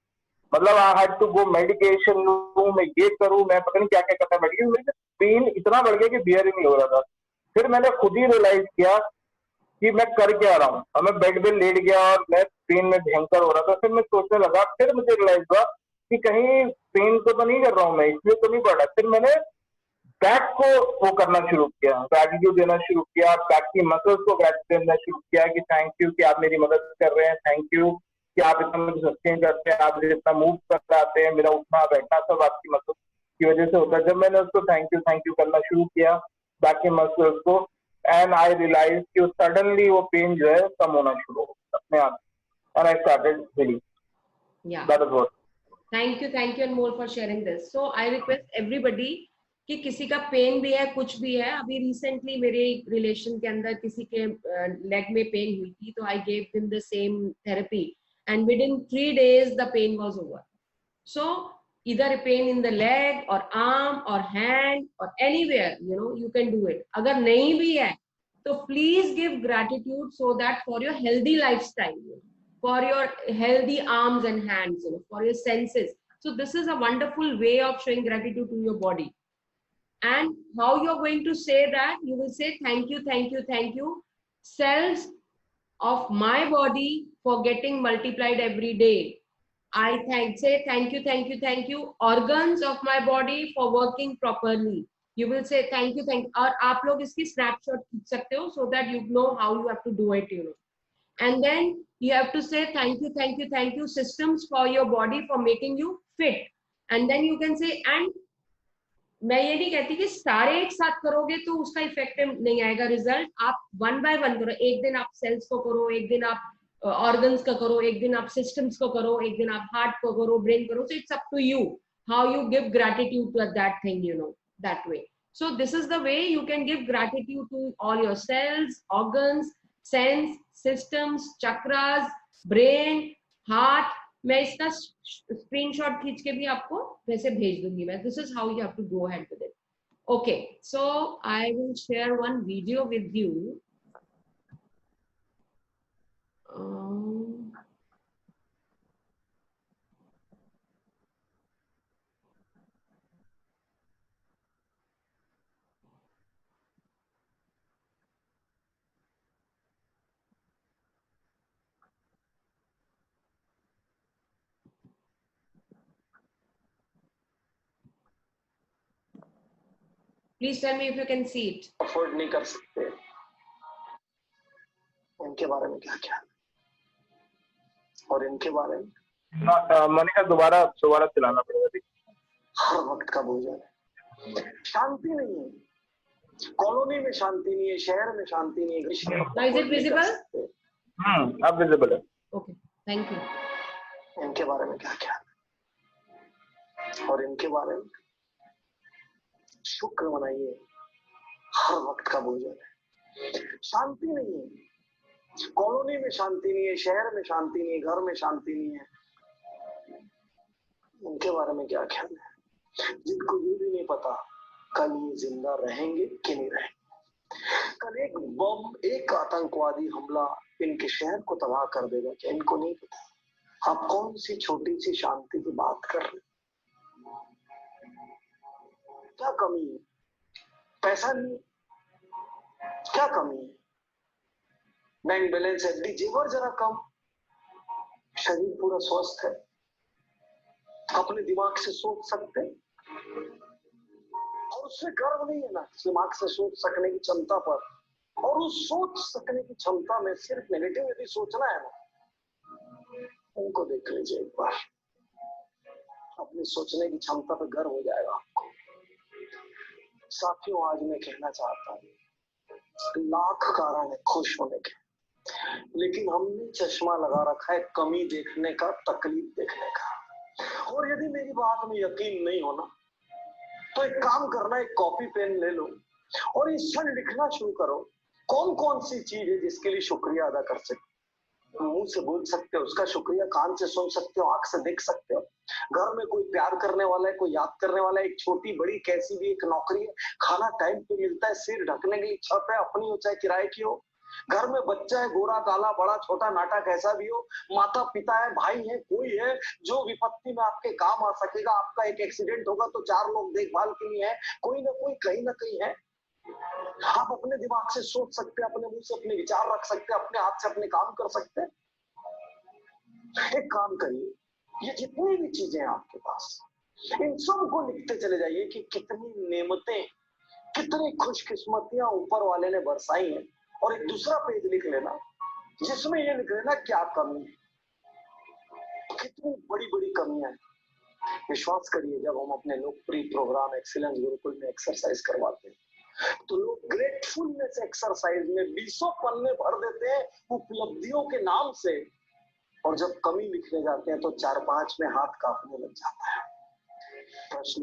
मतलब I had to go medication लूं, मैं ये करूं, मैं पता नहीं क्या क्या करना बैठ गया, मेरे पेन इतना बढ़ गया कि बियर ही नहीं हो रहा था। फिर मैंने खुद ही रियलाइज किया कि मैं कर क्या रहा हूँ, और मैं बेड पे लेट गया और मैं पेन में भयंकर हो रहा था। फिर मैं सोचने लगा, फिर मुझे रियलाइज हुआ कि कहीं पेन को तो नहीं कर रहा हूँ मैं, इसलिए तो नहीं पड़ रहा। फिर मैंने बैक को वो करना शुरू किया, ग्रैटिट्यूड देना शुरू किया, बैक की मसल्स को ग्रैटिट्यूड देना शुरू किया कि थैंक यू कि आप मेरी मदद कर रहे हैं, थैंक यू कि आप इतना मुझे सस्टेन करते हैं, आप मुझे इतना मूव कराते हैं, मेरा उठना बैठना सब आपकी मसल्स की वजह से होता है। जब मैंने उसको थैंक यू करना शुरू किया बैक के मसल्स को, एंड आई रियलाइज कि सडनली वो पेन जो है कम होना शुरू हो अपने आप, and I started healing. That is what. Thank you and more for sharing this. So I request everybody कि किसी का पेन भी है, कुछ भी है, अभी रिसेंटली मेरे रिलेशन के अंदर किसी के लेग में पेन हुई थी, तो I gave them the same therapy and within 3 days the pain was over. So either a pain in the leg or arm or hand or anywhere, you can do it. Agar nahi bhi hai so please give gratitude, so that for your healthy lifestyle, for your healthy arms and hands, for your senses. So this is a wonderful way of showing gratitude to your body. And how you're going to say that? You will say thank you cells of my body for getting multiplied every day. I say thank you organs of my body for working properly. You will say thank you और आप लोग इसकी snapshot खींच सकते हो, so that you know how you have to do it, and then you have to say thank you systems for your body for making you fit. And then you can say, and मैं ये नहीं कहती कि सारे एक साथ करोगे तो उसका इफेक्टिव नहीं आएगा रिजल्ट, आप 1 by 1 करो। एक दिन आप सेल्स को करो, एक दिन आप ऑर्गन्स का करो, एक दिन आप सिस्टम्स को करो, एक दिन आप हार्ट को करो, ब्रेन करो। So it's up to you how you give gratitude to that thing, that way. So this is the way you can give gratitude to all your cells, organs, sense, systems, chakras, brain, heart. मैं इसका screenshot खींच के भी आपको वैसे भेज दूंगी मैं। This is how you have to go ahead with it. Okay, so I will share one video with you. Please tell me if you can see it. Afford नहीं कर सकते, उनके बारे में क्या ख्याल, और इनके बारे में मोनिका दोबारा चलाना पड़ेगा। हर वक्त का भोजन है, शांति नहीं है, कॉलोनी में शांति नहीं है, शहर में शांति नहीं है। Now is it visible? अब विजिबल है। Okay, thank you. इनके बारे में क्या ख्याल, और इनके बारे में शुक्र मनाइए, हर वक्त का भोजन है। शांति नहीं है, कॉलोनी में शांति नहीं है, शहर में शांति नहीं है, घर में शांति नहीं है। उनके बारे में क्या ख्याल है, जिनको ये भी नहीं पता कल ये जिंदा रहेंगे कि नहीं रहेंगे। कल एक बम, एक आतंकवादी हमला इनके शहर को तबाह कर देगा क्या इनको नहीं पता। आप कौन सी छोटी सी शांति की बात कर रहे हैं? क्या कमी है? पैसा नहीं, क्या कमी है? बैंक बैलेंस, एफडी, जेवर जरा कम, शरीर पूरा स्वस्थ है, अपने दिमाग से सोच सकते, और उससे गर्व नहीं है ना दिमाग से सोच सकने की क्षमता पर, और उस सोच सकने की क्षमता में सिर्फ नेगेटिव यदि सोचना है ना, उनको देख लीजिए एक बार, अपनी सोचने की क्षमता पर गर्व हो जाएगा आपको। साथियों, आज मैं कहना चाहता हूँ, लाख कारण है खुश होने के, लेकिन हमने चश्मा लगा रखा है कमी देखने का, तकलीफ देखने का। और यदि मेरी बात में यकीन नहीं होना तो एक काम करना, एक कॉपी पेन ले लो और इस क्षण लिखना शुरू करो, कौन कौन सी चीज है जिसके लिए शुक्रिया अदा कर सकते हो। मुंह से बोल सकते हो उसका शुक्रिया, कान से सुन सकते हो, आंख से देख सकते हो। घर में कोई प्यार करने वाला है, कोई याद करने वाला है, एक छोटी बड़ी कैसी भी एक नौकरी है, खाना टाइम पे मिलता है, सिर ढकने के लिए छत है, अपनी हो चाहे किराए की हो, घर में बच्चा है, गोरा काला बड़ा छोटा नाटा कैसा भी हो, माता पिता है, भाई है, कोई है जो विपत्ति में आपके काम आ सकेगा। आपका एक एक्सीडेंट होगा तो 4 लोग देखभाल के लिए है, कोई ना कोई कहीं ना कहीं है। आप अपने दिमाग से सोच सकते हैं, अपने मुंह से अपने विचार रख सकते हैं, अपने हाथ से अपने काम कर सकते हैं। एक काम करिए, ये जितनी भी चीजें हैं आपके पास, इन सब को लिखते चले जाइए कि कितनी नेमतें, कितनी खुशकिस्मतियां ऊपर वाले ने बरसाई हैं। और एक दूसरा पेज लिख लेना जिसमें ये लिख लेना क्या कमी है, कितनी बड़ी बड़ी कमियां हैं। विश्वास करिए, जब हम अपने लोकप्रिय प्रोग्राम एक्सीलेंस गुरुकुल में एक्सरसाइज करवाते हैं तो लोग ग्रेटफुलनेस एक्सरसाइज में 20 पन्ने भर देते हैं उपलब्धियों के नाम से, और जब कमी लिखने जाते हैं तो 4-5 में हाथ कांपने लग जाता है। प्रश्न,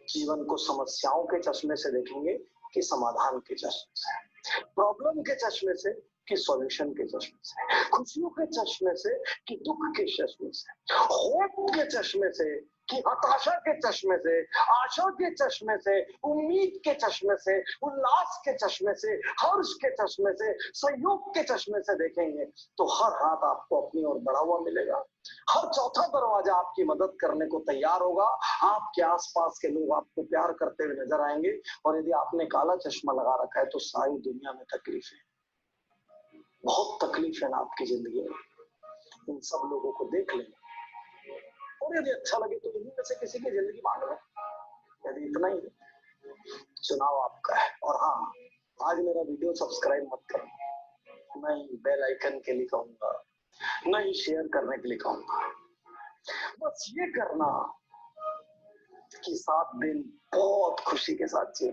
जीवन को समस्याओं के चश्मे से देखेंगे कि समाधान के चश्मे से, प्रॉब्लम के चश्मे से कि सॉल्यूशन के चश्मे से, खुशियों के चश्मे से कि दुख के चश्मे से, होप के चश्मे से कि हताशा के चश्मे से, आशा के चश्मे से, उम्मीद के चश्मे से, उल्लास के चश्मे से, हर्ष के चश्मे से, सहयोग के चश्मे से देखेंगे तो हर हाथ आपको अपनी ओर बढ़ा हुआ मिलेगा। हर चौथा दरवाजा आपकी मदद करने को तैयार होगा। आपके आसपास के लोग आपको प्यार करते हुए नजर आएंगे। और यदि आपने काला चश्मा लगा रखा है तो सारी दुनिया में तकलीफ है, बहुत तकलीफ है ना आपकी जिंदगी में। इन सब लोगों को देख लें और यदि अच्छा लगे तो इन्हीं में से किसी की जिंदगी मांग लो। यदि इतना ही है, चुनाव आपका है। और हाँ, आज मेरा वीडियो सब्सक्राइब मत करो, नहीं बेल आइकन के लिए कहूंगा, नहीं शेयर करने के लिए कहूंगा, बस ये करना कि 7 दिन बहुत खुशी के साथ जिए,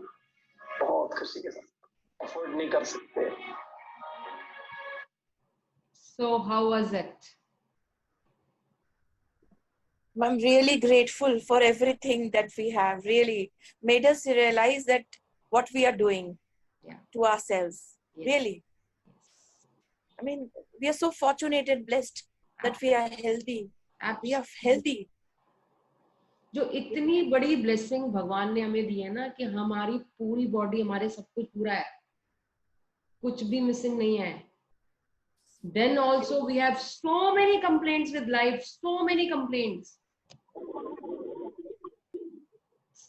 बहुत खुशी के साथ। अफोर्ड नहीं कर सकते। So how was it? I'm really grateful for everything that we have. Really made us realize that what we are doing to ourselves. Yes. Really. I mean, we are so fortunate and blessed that we are healthy. We are healthy. जो इतनी बड़ी blessing भगवान ने हमें दी है ना कि हमारी पूरी बॉडी, हमारे सब कुछ पूरा है, कुछ भी मिसिंग नहीं है. Then also we have so many complaints with life, so many complaints.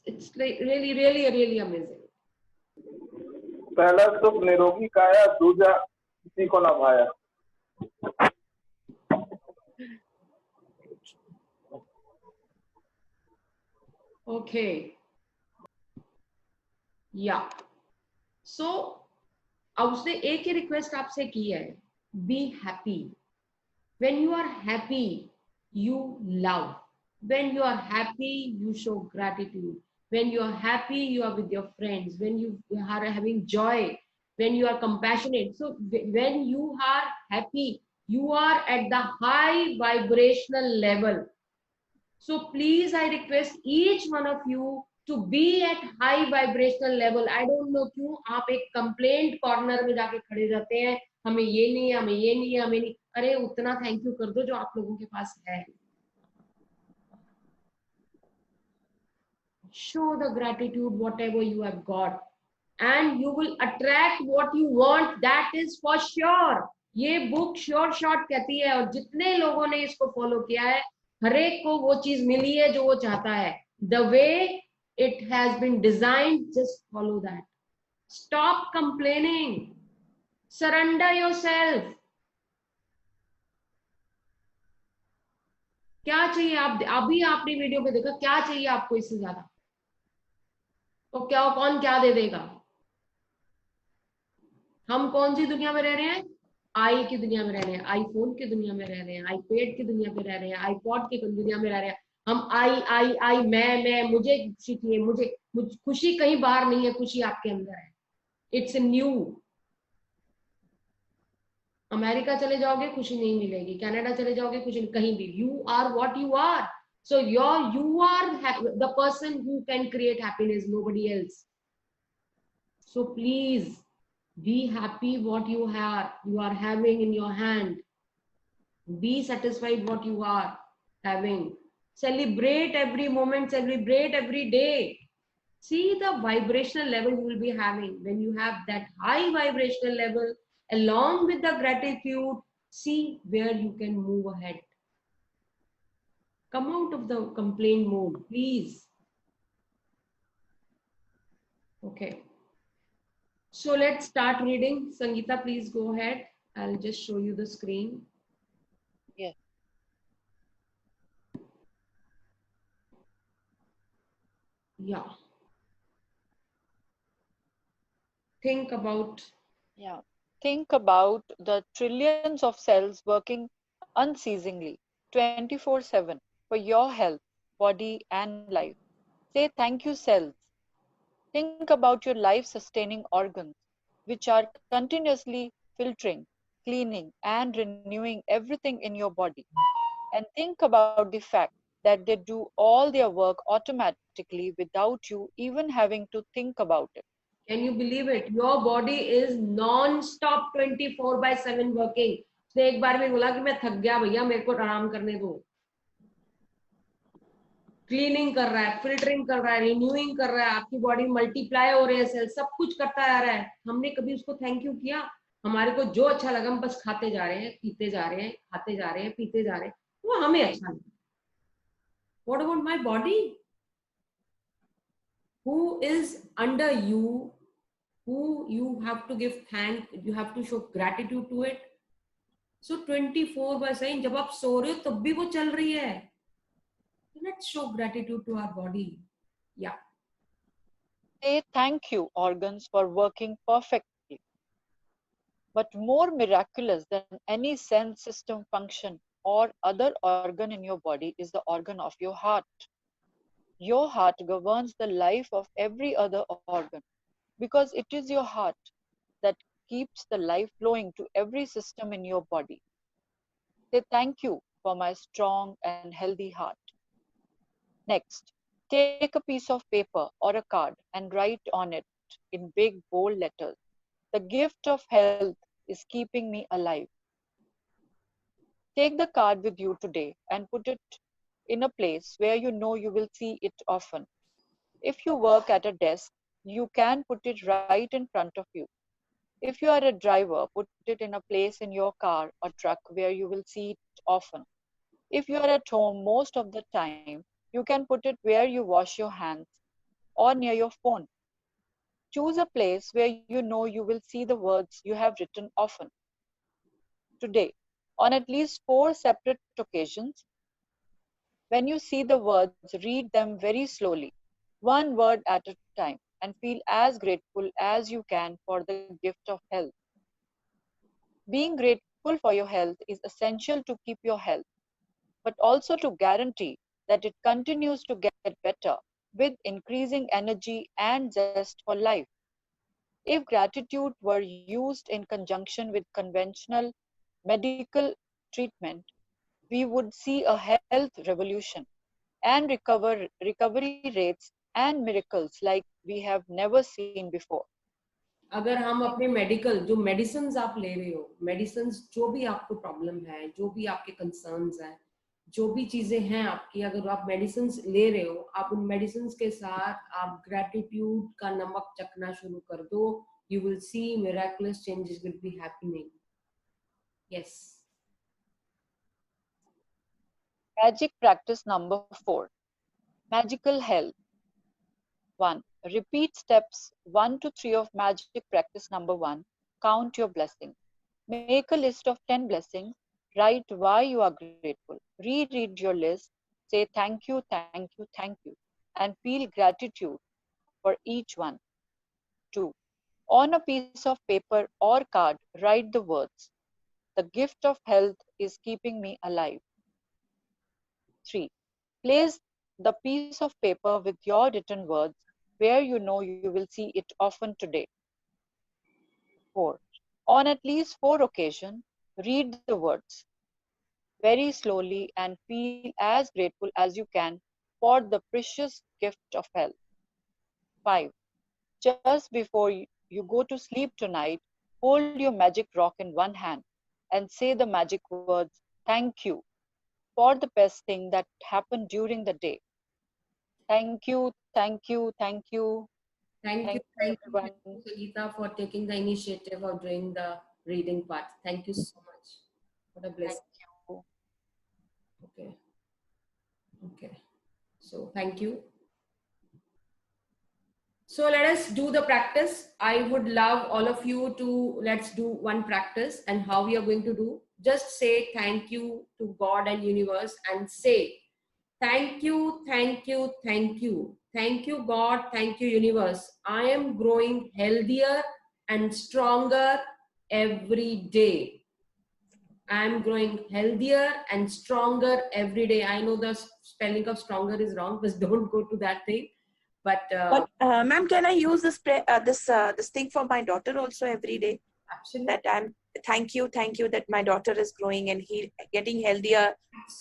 It's like really amazing. पहला सुख निरोगी काया, दूजा किसी को ना भाया। Okay. Yeah. So, अब उसने एक ही रिक्वेस्ट आपसे की है, be happy. When you are happy, you love. When you are happy, you show gratitude. When you are happy, you are with your friends. When you are having joy, when you are compassionate. So when you are happy, you are at the high vibrational level. So please, I request each one of you to be at high vibrational level. I don't know क्यों आप एक complaint corner में जाके खड़े रहते हैं, हमें ये नहीं है, हमें ये नहीं है, हमें नहीं. अरे उतना थैंक यू कर दो जो आप लोगों के पास है. Show the gratitude whatever you have got, and you will attract what you want. That is for sure. ये बुक श्योर शॉट कहती है, और जितने लोगों ने इसको फॉलो किया है, हर एक को वो चीज मिली है जो वो चाहता है. The way it has been designed, just follow that. Stop complaining. Surrender yourself. क्या चाहिए? आप अभी आपने वीडियो पे देखा, क्या चाहिए आपको इससे ज्यादा? तो क्या कौन क्या दे देगा? हम कौन सी दुनिया में रह रहे हैं? आई की दुनिया में रह रहे हैं, आईफोन की दुनिया में रह रहे हैं, आईपैड की दुनिया में रह रहे हैं, आईपॉड की दुनिया में रह रहे हैं। हम आई मैं मुझे खुशी चाहिए, मुझे खुशी कहीं बाहर नहीं है, खुशी आपके अंदर है। It's new. अमेरिका चले जाओगे खुशी नहीं मिलेगी, कनाडा चले जाओगे खुशी नहीं, कहीं भी you are what you are. So you are the person who can create happiness, nobody else. So please be happy what you are having in your hand. Be satisfied what you are having. Celebrate every moment, celebrate every day. See the vibrational level you will be having when you have that high vibrational level along with the gratitude. See where you can move ahead. Come out of the complaint mode, please. Okay, so let's start reading. Sangeeta, please go ahead. I'll just show you the screen. Yes. Yeah. Think about. Yeah. Think about the trillions of cells working unceasingly 24/7 for your health, body, and life. Say thank you, cells. Think about your life sustaining organs, which are continuously filtering, cleaning, and renewing everything in your body. And think about the fact that they do all their work automatically without you even having to think about it. Can you believe it? Your body is non-stop 24/7 working. उसने एक बार में बोला कि मैं थक गया भैया, मेरे को आराम करने दो। क्लीनिंग कर रहा है, फिल्टरिंग कर रहा है, रिन्यूइंग कर रहा है, आपकी बॉडी मल्टीप्लाई हो रहे हैं सेल, सब कुछ करता आ रहा है। हमने कभी उसको थैंक यू किया? हमारे को जो अच्छा लगा हम बस खाते जा रहे हैं, पीते जा रहे हैं, खाते जा रहे हैं, पीते जा रहे हैं, वो हमें अच्छा लगा। What about my body? Who is under you? Who you have to give thank, you have to show gratitude to it. So 24/7 जब आप सो रहे हो तब भी वो चल रही है. Let's show gratitude to our body. Yeah. Say thank you, organs, for working perfectly. But more miraculous than any sense system function or other organ in your body is the organ of your heart. Your heart governs the life of every other organ because it is your heart that keeps the life flowing to every system in your body. Say thank you for my strong and healthy heart. Next, take a piece of paper or a card and write on it in big bold letters, the gift of health is keeping me alive. Take the card with you today and put it in a place where you know you will see it often. If you work at a desk, you can put it right in front of you. If you are a driver, put it in a place in your car or truck where you will see it often. If you are at home most of the time, you can put it where you wash your hands or near your phone. Choose a place where you know you will see the words you have written often. Today, on at least 4 separate occasions, when you see the words, read them very slowly, one word at a time, and feel as grateful as you can for the gift of health. Being grateful for your health is essential to keep your health, but also to guarantee that it continues to get better with increasing energy and zest for life. If gratitude were used in conjunction with conventional medical treatment, we would see a health revolution and recovery rates and miracles like we have never seen before. अगर हम अपने medical जो medicine आप ले रहे हो, medicine जो भी आपको प्रॉब्लम है, जो भी आपके कंसर्न्स हैं, जो भी चीजें हैं आपकी, अगर आप मेडिसिन ले रहे हो, आप उन मेडिसिन के साथ आप ग्रेटिट्यूड का नमक चखना शुरू कर दो. You will see miraculous changes will be happening. Yes. Magic practice number 4. Magical health. 1. Repeat steps 1 to 3 of magic practice number 1. Count your blessings. Make a list of 10 blessings. Write why you are grateful. Reread your list. Say thank you, thank you, thank you. And feel gratitude for each one. 2. On a piece of paper or card, write the words, "The gift of health is keeping me alive." 3. Place the piece of paper with your written words where you know you will see it often today. 4. On at least 4 occasions, read the words very slowly and feel as grateful as you can for the precious gift of health. 5. Just before you go to sleep tonight, hold your magic rock in one hand and say the magic words, "Thank you," for the best thing that happened during the day. Thank you, thank you, thank you. Thank you, everyone. Sangeeta, for taking the initiative of doing the reading part. Thank you so much. What a blessing. Thank you. Okay. Okay. So thank you. So let us do the practice. I would love all of you to, let's do one practice, and how we are going to do. Just say thank you to God and universe, and say, "Thank you, thank you, thank you. Thank you, God. Thank you, universe. I am growing healthier and stronger every day. I'm growing healthier and stronger every day." I know the spelling of stronger is wrong, but don't go to that thing. But Ma'am, can I use this thing for my daughter also every day? Absolutely. That I'm thank you that my daughter is growing and getting healthier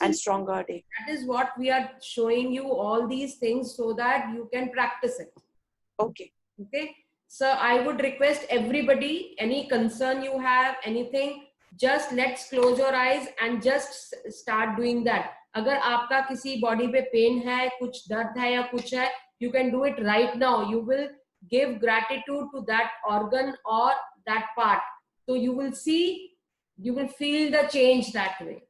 and stronger day. That is what we are showing you, all these things, so that you can practice it. Okay. Okay. So I would request everybody, any concern you have, anything, just let's close your eyes and just start doing that. अगर आपका किसी body पे pain है, कुछ दर्द है या कुछ है, you can do it right now. You will give gratitude to that organ or that part. So you will see, you will feel the change that way.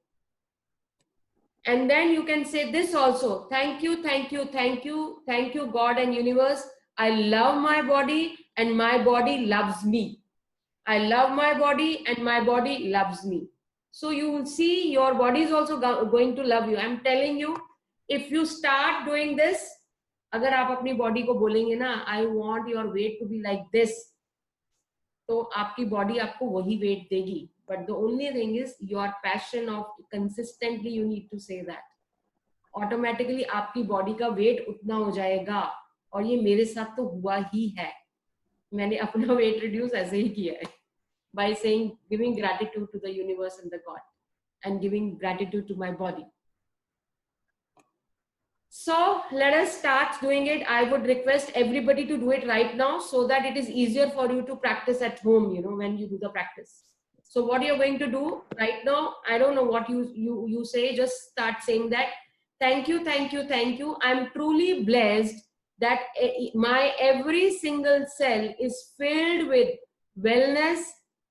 And then you can say this also: "Thank you, thank you, thank you, thank you, God and universe. I love my body and my body loves me. I love my body and my body loves me." So you will see your body is also going to love you. I'm telling you, if you start doing this, अगर आप अपनी body को बोलेंगे ना, "I want your weight to be like this," तो आपकी body आपको वही weight देगी. But the only thing is your passion of consistently you need to say that. Automatically आपकी body का weight उतना हो जाएगा. और ये मेरे साथ तो हुआ ही है. मैंने अपना weight reduce ऐसे ही किया है. By saying, giving gratitude to the universe and the God, and giving gratitude to my body. So let us start doing it. I would request everybody to do it right now, so that it is easier for you to practice at home, you know, when you do the practice. So what you're going to do right now, I don't know what you say, just start saying that. "Thank you, thank you, thank you. I'm truly blessed that my every single cell is filled with wellness,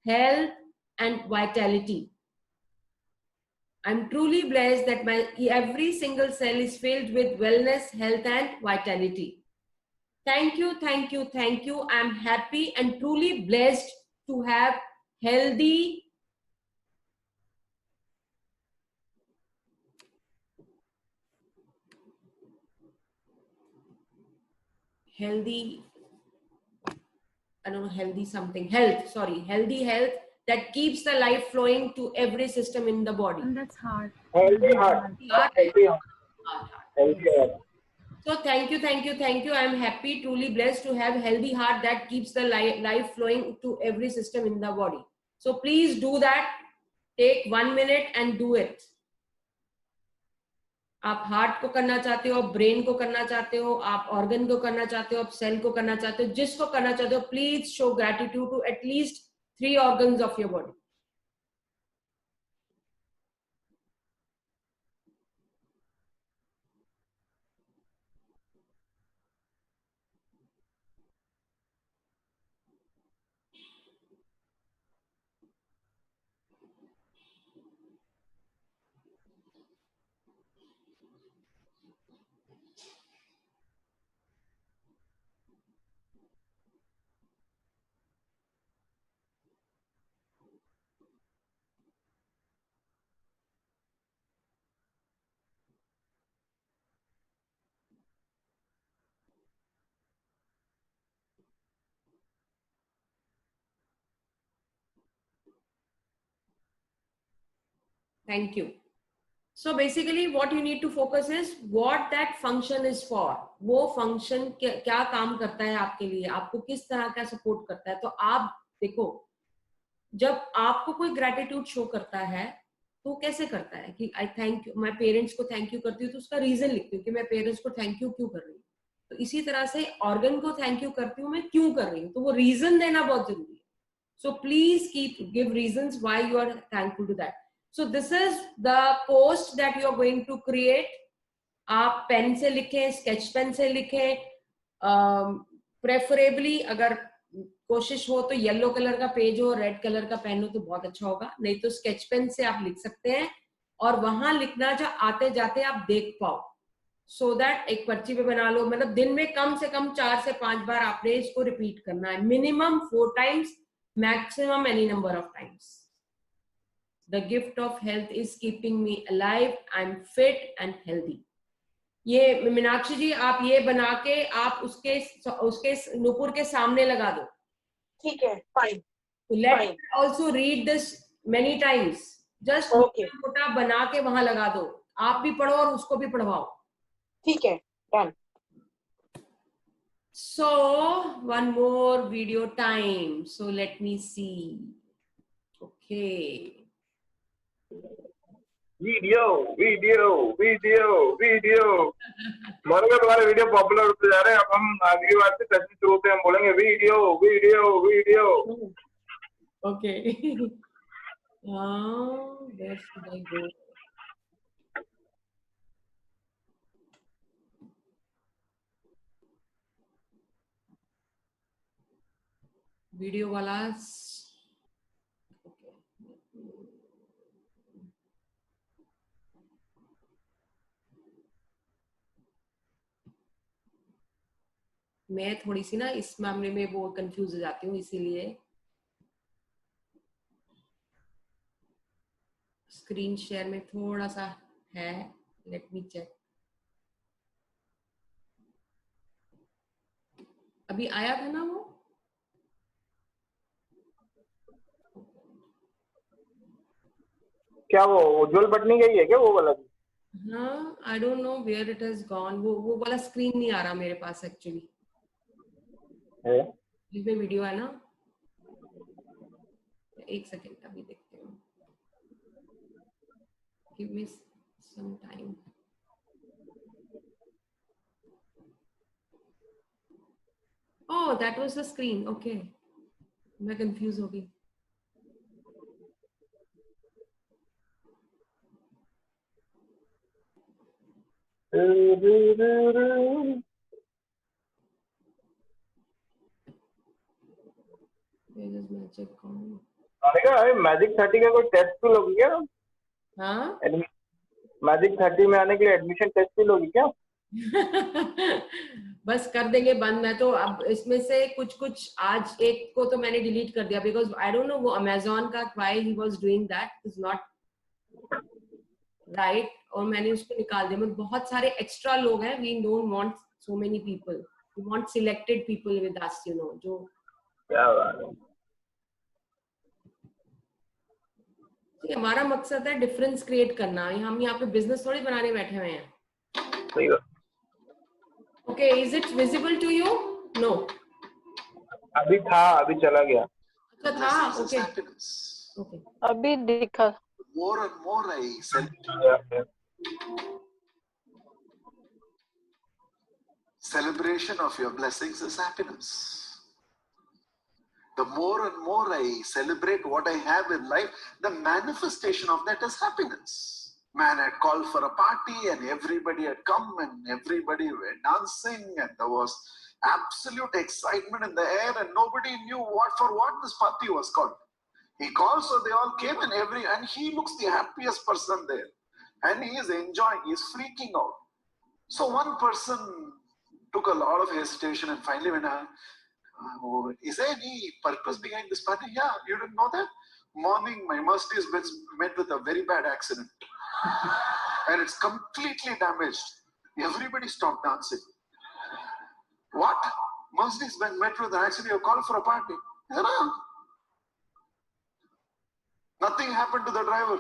health, and vitality. I'm truly blessed that my every single cell is filled with wellness, health, and vitality. Thank you, thank you, thank you. I'm happy and truly blessed to have healthy, I don't know, healthy something, healthy health that keeps the life flowing to every system in the body." And that's hard. Healthy heart. Healthy heart. Healthy heart. So thank you, thank you, thank you. I'm happy, truly blessed to have healthy heart that keeps the life flowing to every system in the body. So please do that. Take 1 minute and do it. आप heart को करना चाहते हो, आप brain को करना चाहते हो, आप ऑर्गन को करना चाहते हो, आप सेल को करना चाहते हो, जिसको करना चाहते हो, please show gratitude to at least 3 organs of your body. Thank you. So basically what you need to focus is what that function is for. वो function क्या काम करता है आपके लिए, आपको किस तरह का support करता है. तो आप देखो, जब आपको कोई gratitude show करता है तो कैसे करता है कि I thank you, मैं पेरेंट्स को थैंक यू करती हूँ तो उसका रीजन लिखती हूँ कि मैं पेरेंट्स को थैंक यू क्यों कर रही हूँ. तो इसी तरह से ऑर्गन को थैंक यू करती हूँ मैं क्यों कर रही हूँ, तो वो रीजन देना बहुत जरूरी है. So please give reasons why you are thankful to that. So this is the post that you are going to create. आप पेन से लिखें, स्केच पेन से लिखें, प्रेफरेबली अगर कोशिश हो तो येलो कलर का पेज हो, रेड कलर का पेन हो तो बहुत अच्छा होगा, नहीं तो स्केच पेन से आप लिख सकते हैं और वहां लिखना जो आते जाते आप देख पाओ. सो दैट एक पर्ची पे बना लो, मतलब दिन में कम से कम 4 से 5 बार आपने इसको रिपीट करना है, minimum 4 times, maximum any number of times. The gift of health is keeping me alive. I'm fit and healthy. ये मीनाक्षी जी आप ये बना के आप उसके नूपुर के सामने लगा दो. ठीक है, fine. Let also read this many times. Just छोटा बना के वहां लगा दो, आप भी पढ़ो और उसको भी पढ़वाओ. ठीक है, done. So one more video time. So let me see. Okay. Video मगर तुम्हारे वीडियो पॉपुलर होते जा रहे हैं. अब हम अगली बार से सेशन शुरू होते हैं, हम बोलेंगे video. Okay. Where should I go? Video वाला. मैं थोड़ी सी ना इस मामले में वो कंफ्यूज हो जाती हूँ, इसीलिए स्क्रीन शेयर में थोड़ा सा है. Let me check. अभी आया था ना वो. क्या वो उज्जवल पटनी गई है क्या वो वाला? हाँ, I don't know where it has gone. वो वाला स्क्रीन नहीं आ रहा मेरे पास एक्चुअली. इसमें वीडियो है ना, एक सेकेंड अभी देखते हैं. Give me some time. Oh that was the screen. Okay, मैं कंफ्यूज हो गई. मैजिक 30 का कोई टेस्ट भी लोगी क्या? हाँ, मैजिक 30 में आने के लिए एडमिशन टेस्ट भी लोगी क्या? बस कर देंगे बंद. मैं तो अब इसमें से कुछ आज एक को तो मैंने डिलीट कर दिया बिकॉज आई डोंट नो वो अमेजोन का why he was doing that is not right, और मैंने उसको निकाल दिया. मतलब बहुत सारे एक्स्ट्रा लोग हैं. We don't want so many people, we want selected people with us, you know. जो क्या बात है. हमारा मकसद है डिफरेंस क्रिएट करना. हम यहाँ पे बिजनेस थोड़ी बनाने बैठे हुए हैं. सही बात. Okay, is it visible to you? No, अभी था, अभी चला गया. अच्छा था. ओके ओके, अभी दिखा. More and more I celebration of your blessings is happiness. The more and more I celebrate what I have in life, the manifestation of that is happiness. Man had called for a party and everybody had come and everybody were dancing and there was absolute excitement in the air and nobody knew for what this party was called. He called, so they all came and he looks the happiest person there. And he is enjoying, he is freaking out. So one person took a lot of hesitation and finally went, is there any purpose behind this party? Yeah, you didn't know that? Morning, my Mercedes Benz met with a very bad accident. And it's completely damaged. Everybody stopped dancing. What? Mercedes Benz met with an accident, you called for a party? Yeah. Nothing happened to the driver.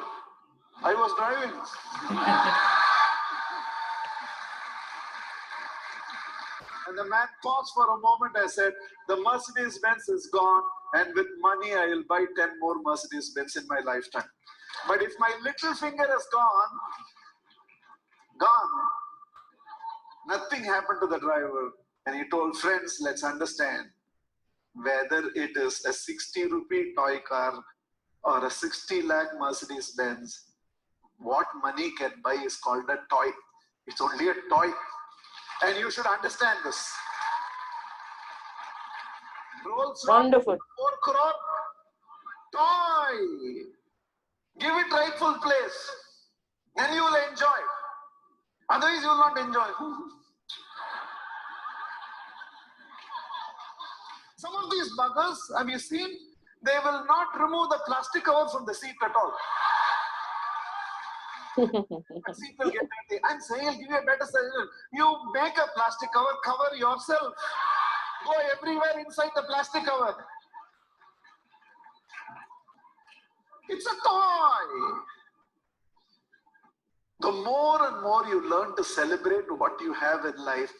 I was driving. And the man paused for a moment. I said, the Mercedes Benz is gone, and with money I will buy 10 more Mercedes Benz in my lifetime. But if my little finger is gone, nothing happened to the driver. And he told, friends, let's understand, whether it is a 60 rupee toy car or a 60 lakh Mercedes Benz, what money can buy is called a toy. It's only a toy. And you should understand this. Wonderful. 4 crore toy. Give it rightful place. Then you will enjoy. Otherwise you will not enjoy. Some of these buggers, have you seen? They will not remove the plastic cover from the seat at all. The seat will get dirty. I'm saying, I'll give you a better suggestion. You make a plastic cover, cover yourself. Go everywhere inside the plastic cover. It's a toy. The more and more you learn to celebrate what you have in life,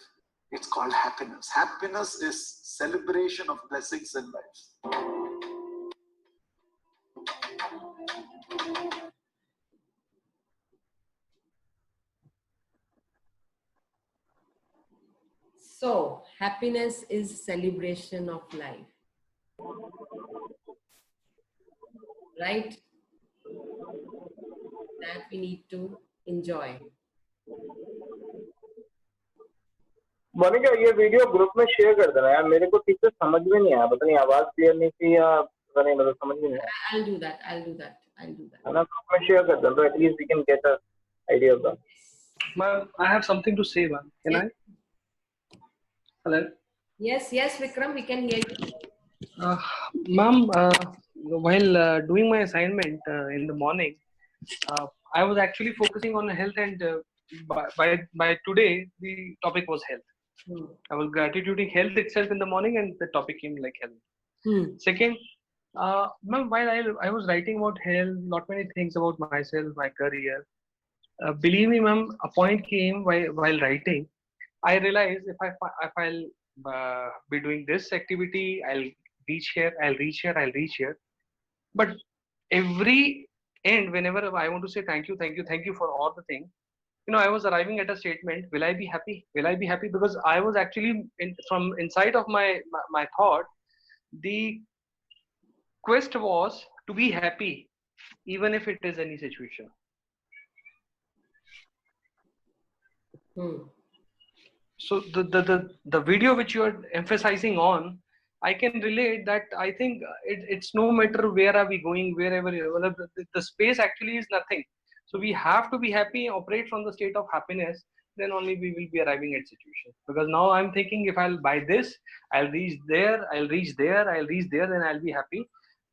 it's called happiness. Happiness is celebration of blessings in life. So, happiness is celebration of life. Right? That we need to enjoy. Monika ये video group में share कर देना यार, मेरे को ठीक से समझ में नहीं आया, पता नहीं आवाज क्लियर नहीं थी या पता नहीं, मतलब समझ में नहीं आया। I'll do that. I'll do that. है ना, ग्रुप में शेयर कर देना, तो at least we can get a idea of that. Ma'am, I have something to say, ma'am. Can I? Hello. Yes, Vikram, we can hear you. Ma'am, while doing my assignment in the morning, I was actually focusing on health, and by today the topic was health. I was gratituding health itself in the morning, and the topic came like health. Second, ma'am, while I was writing about health, not many things about myself, my career. Believe me, ma'am, a point came while writing. I realized if I'll be doing this activity, I'll reach here, I'll reach here, I'll reach here. But every end, whenever I want to say thank you for all the things, you know, I was arriving at a statement, will I be happy? Will I be happy? Because I was actually, from inside of my thought, the quest was to be happy, even if it is any situation. So the video which you are emphasizing on, I can relate that. I think it's no matter where are we going, wherever the space actually is nothing. So we have to be happy, operate from the state of happiness, then only we will be arriving at situation. Because now I'm thinking if I'll buy this, I'll reach there, I'll reach there, I'll reach there, then I'll be happy.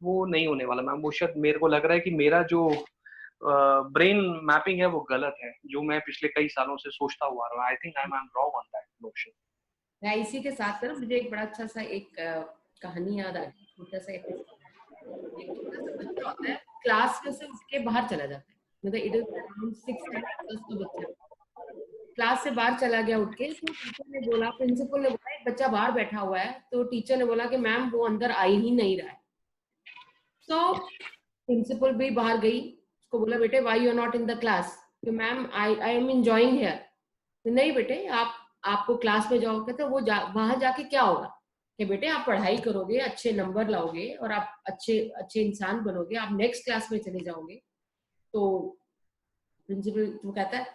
वो नहीं होने वाला ma'am, वो शायद मेरे को लग रहा है कि मेरा जो ब्रेन मैपिंग है वो गलत है, जो मैं पिछले कई सालों से सोचता हुआ रहा हूँ. I think I am wrong on that notion. मैं इसी के साथ ना, मुझे एक बड़ा अच्छा सा एक कहानी याद आ गई. छोटा सा बच्चा होता है, क्लास में से उठ के बाहर चला जाता है. मतलब इट इज अराउंड 6 का बच्चा क्लास से बाहर चला गया उठ के. तो टीचर ने बोला, प्रिंसिपल ने बोला एक बच्चा बाहर बैठा हुआ है. तो टीचर ने बोला कि मैम वो अंदर आ ही नहीं रहा है. तो प्रिंसिपल भी बाहर गई, उसको बोला बेटे why you are not in the class. तो ma'am I am enjoying here. नहीं बेटे आपको क्लास में जाओ. कहते वो वहां जाके क्या होगा कि बेटे आप पढ़ाई करोगे, अच्छे नंबर लाओगे और आप अच्छे इंसान बनोगे, आप नेक्स्ट क्लास में चले जाओगे. तो प्रिंसिपल तो कहता है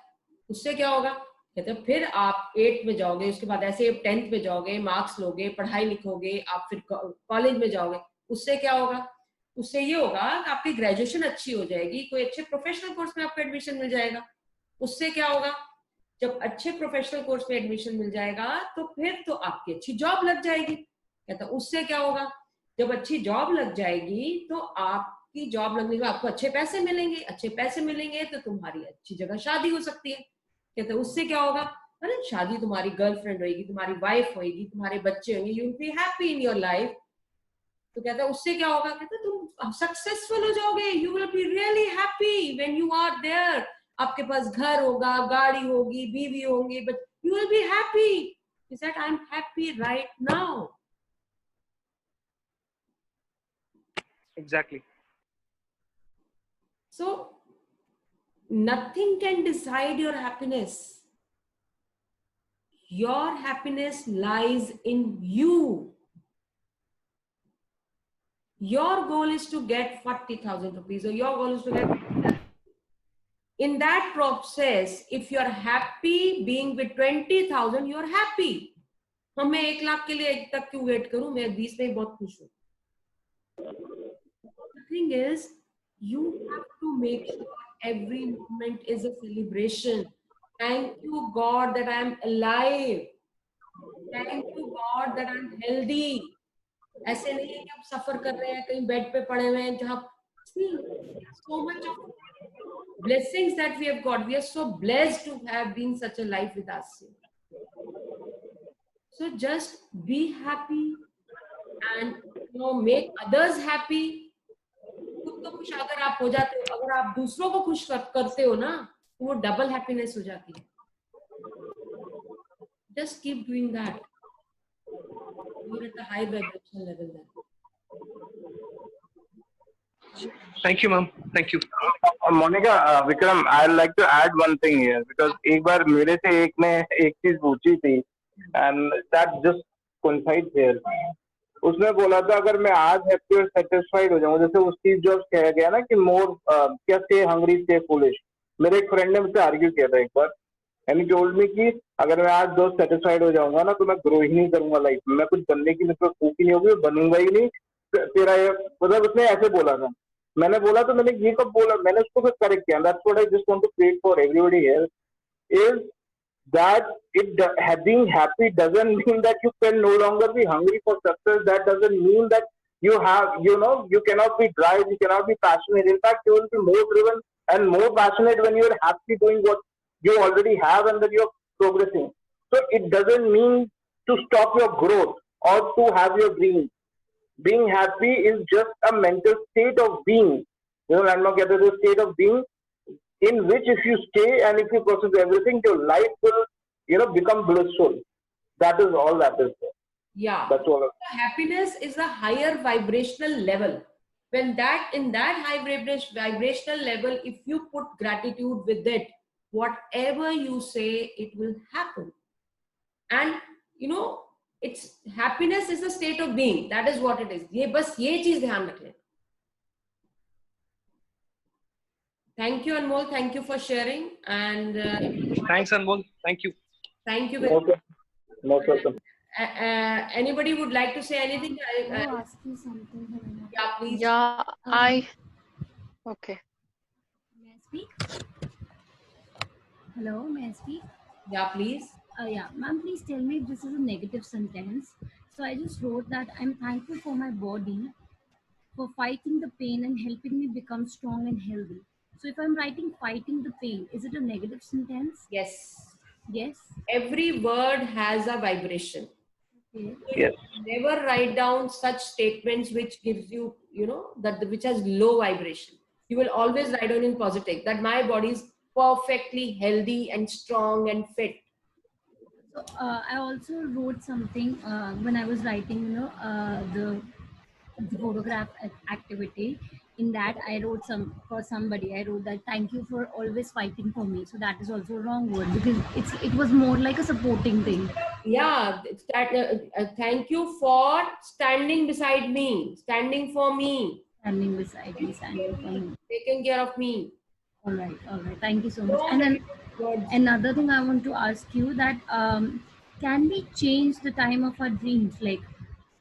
उससे क्या होगा. कहते फिर आप 8th में जाओगे, उसके बाद ऐसे 10th में जाओगे, मार्क्स लोगे, पढ़ाई लिखोगे, आप फिर कॉलेज में जाओगे. उससे क्या होगा. उससे ये होगा कि आपकी ग्रेजुएशन अच्छी हो जाएगी, कोई अच्छे प्रोफेशनल कोर्स में आपको एडमिशन मिल जाएगा. उससे क्या होगा, जब अच्छे प्रोफेशनल कोर्स में एडमिशन मिल जाएगा तो फिर तो आपकी अच्छी जॉब लग जाएगी. कहता उससे क्या होगा, जब अच्छी जॉब लग जाएगी तो आपकी जॉब लगने के बाद आपको अच्छे पैसे मिलेंगे, अच्छे पैसे मिलेंगे तो तुम्हारी अच्छी जगह शादी हो सकती है. कहता उससे क्या होगा, अरे शादी तुम्हारी गर्लफ्रेंड होगी, तुम्हारी वाइफ होगी, तुम्हारे बच्चे होंगे, you will be happy in your life. तो कहता है उससे क्या होगा, कहता तुम सक्सेसफुल हो जाओगे. You will be really happy when you are there. आपके पास घर होगा, गाड़ी होगी, बीवी होंगी, but you will be happy. He said, I'm happy right now. Exactly. So nothing can decide your happiness. Your happiness lies in you. Your goal is to get 40,000 rupees, or your goal is to get. In that process, if you are happy being with 20,000, you are happy. हम मैं 1 लाख के लिए तक क्यों wait करूं, मैं 20 में बहुत खुश हूं. The thing is, you have to make sure every moment is a celebration. Thank you God that I am alive. Thank you God that I am healthy. ऐसे नहीं है कि आप सफर कर रहे हैं, कहीं बेड पे पड़े हुए हैं, जहाँ so much of blessings that we have got. We are so blessed to have been such a life with us. So just be happy and make others happy. खुद को खुश अगर आप हो जाते हो, अगर आप दूसरों को खुश करते हो ना, तो वो डबल हैप्पीनेस हो जाती है. Just keep doing that. You're at a high vibration level then. Thank you, ma'am. Thank you. Monica, Vikram, I'd like to add one thing here because एक बार मेरे से एक ने एक चीज पूछी थी and that just coincides here. उसने बोला था अगर मैं आज हैप्पी और सेटिस्फाइड हो जाऊं, जैसे उस चीज जो कहा गया ना कि मोर क्या स्टे हंग्री स्टे फूलिश. मेरे एक फ्रेंड ने मुझसे आर्ग्यू किया था एक बार एंड ही टोल्ड मी कि अगर मैं आज जो सेटिस्फाइड हो जाऊंगा ना तो मैं ग्रो ही नहीं करूंगा लाइफ में, मैं कुछ बनने की मुझे भूख ही नहीं होगी, बनूंगा ही नहीं. तेरा मतलब उसने ऐसे बोला था. मैंने बोला तो मैंने ये कब बोला, मैंने उसको फिर करेक्ट किया. That's what I just want to create for everybody here is that being happy doesn't mean that you can no longer be hungry for success. That doesn't mean that you have, you cannot be drive, you cannot be passionate. In fact, you will be more driven and more passionate when you are happy doing what you already have and that you are progressing. So it doesn't mean to stop your growth or to have your dreams. Being happy is just a mental state of being. I'm not getting the state of being in which if you stay and if you process everything, your life will, become blissful. That is all that is there. Yeah. That's all. Happiness is a higher vibrational level. When in that high vibrational level, if you put gratitude with it, whatever you say, it will happen. And, it's happiness is a state of being. That is what it is. बस ये चीज ध्यान रखें. Thank you, Anmol. Thank you for sharing. And thanks, Anmol. Thank you. Thank you very much. No problem. Anybody would like to say anything? I'll ask you something. Yeah, please. Yeah, okay. May I speak? Hello, may I speak? Yeah, please. Yeah, ma'am, please tell me if this is a negative sentence. So I just wrote that I'm thankful for my body for fighting the pain and helping me become strong and healthy. So if I'm writing fighting the pain, is it a negative sentence? Yes. Yes. Every word has a vibration. Okay. Yes. Never write down such statements which gives you, which has low vibration. You will always write down in positive that my body is perfectly healthy and strong and fit. So I also wrote something when I was writing, the photograph activity. In that, I wrote for somebody. I wrote that thank you for always fighting for me. So that is also a wrong word because it was more like a supporting thing. Yeah, it's that. Thank you for standing beside me, standing for me, standing beside me, standing for me, taking care of me. All right. Thank you so much. And then another thing I want to ask you that can we change the time of our dreams? Like,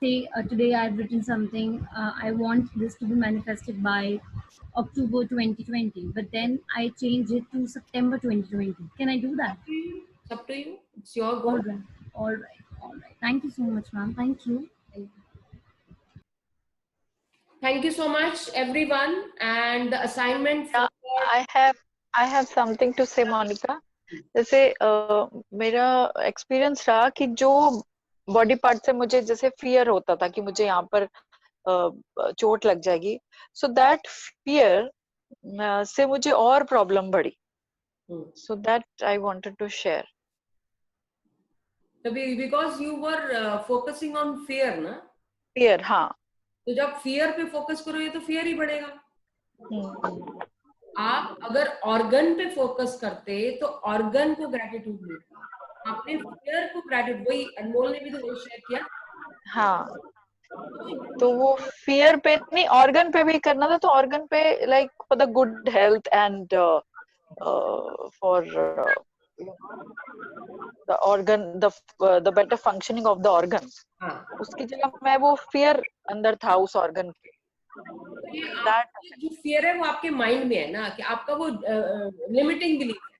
say today I've written something, I want this to be manifested by October 2020, but then I change it to September 2020. Can I do that? It's up to you. It's your goal. All right. Thank you so much, ma'am. Thank you. Thank you so much, everyone. And the assignment for I have something to say, Monica. जैसे मेरा experience रहा कि जो body part से मुझे जैसे fear होता था कि मुझे यहाँ पर चोट लग जाएगी, So that fear से मुझे और problem बढ़ी. So that I wanted to share. Because you were focusing on fear, ना? Fear, हाँ. तो जब fear पे focus करोगे तो fear ही बढ़ेगा. आप अगर organ पे focus करते तो organ को gratitude मिलता. आपने fear को gratitude, वही अनमोल ने भी तो वही share किया. हाँ. तो वो fear पे नहीं, organ पे भी करना था. तो organ पे like for the good health and for the organ, the better functioning of the organ. उसकी जगह मैं वो fear अंदर था उस organ के. That जो fear है वो आपके mind में है ना, कि आपका वो limiting belief है.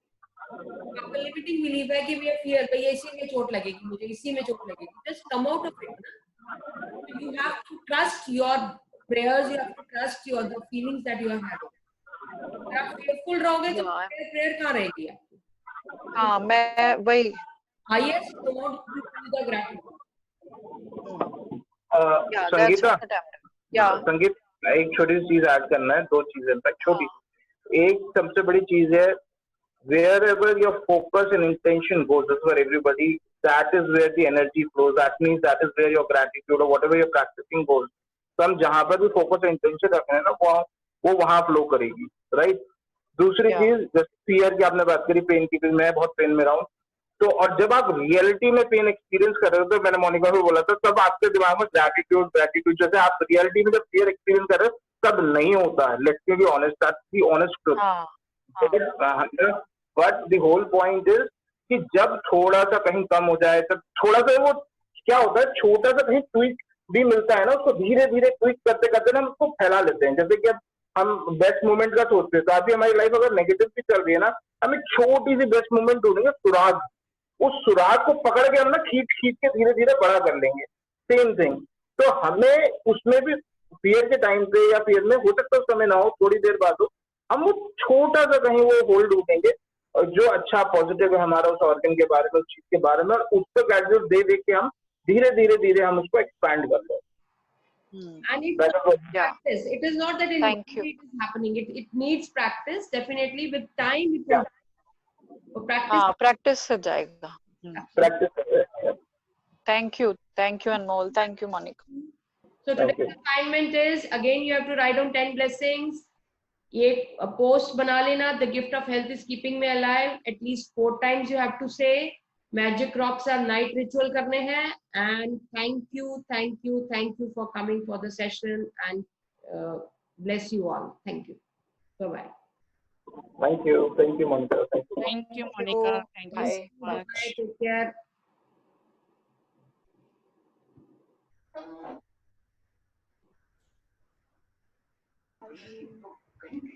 आपका limiting belief है कि ये fear, ये इसी में चोट लगेगी, मुझे इसी में चोट लगेगी. Just come out of it. You have to trust your prayers. You have to trust the feelings that you are having. अगर आप fearful रहोगे तो prayer कहाँ रहेगी आपकी? हाँ, मैं वही. Highest mode is the gratitude. Sangeeta, संगीत एक छोटी सी चीज ऐड करना है. दो चीजें तक छोटी. एक सबसे बड़ी चीज है, wherever your focus and intention goes, that's for everybody, that is where the energy flows. That means that is where your gratitude or whatever you're practicing goes. तो हम जहां पर भी फोकस और इंटेंशन रख रहे हैं ना, वो वहां फ्लो करेगी. राइट. दूसरी चीज, जैसे फियर की आपने बात करी, पेन की, मैं बहुत पेन में रहा हूँ. तो और जब आप रियलिटी में पेन एक्सपीरियंस कर रहे हो, तो मैंने मोनिका को बोला था, तब आपके दिमाग में ग्रैटिट्यूड ग्रैटिट्यूड, जैसे आप रियलिटी में जब फियर एक्सपीरियंस कर रहे हो तब नहीं होता है. Let's be honest, that's the honest truth. But the whole point is कि जब थोड़ा सा कहीं कम हो जाए, तब थोड़ा सा वो क्या होता है, छोटा सा कहीं ट्वीक भी मिलता है ना, उसको धीरे धीरे ट्वीक करते करते ना हम उसको फैला लेते हैं. जैसे कि अब हम बेस्ट मोमेंट का सोचते हैं, तो अभी हमारी लाइफ अगर नेगेटिव भी चल रही है ना, हमें छोटी सी बेस्ट मोमेंट ढूंढेंगे, सुराग. उस सुराग को पकड़ के हम ना खींच खींच के धीरे धीरे बड़ा कर लेंगे. Same thing. तो हमें उसमें भी फियर के टाइम पे या फियर में हो सकता है उस समय ना हो, थोड़ी देर बाद हो, हम वो छोटा सा कहीं वो होल्ड ढूंढेंगे जो अच्छा पॉजिटिव है हमारा उस ऑर्गन के बारे में, उस चीज के बारे में, और उस पर ग्रेजुएट दे दे के हम धीरे धीरे धीरे हम उसको एक्सपैंड कर लें. And it's practice. It is not that it is happening. It needs practice. Definitely, with time, it will. Practice. हाँ, practice से जाएगा. Practice. Thank you, Anmol. Thank you, Monica. So today's assignment is, again, you have to write down 10 blessings. ये post बना लेना. The gift of health is keeping me alive. At least 4 times you have to say. Magic rocks are night ritual करने हैं. And thank you for coming for the session, and bless you all. Thank you. Bye bye. Thank you, Monica. Thank you, Monica. Thank you so much. Bye. Take care. Okay.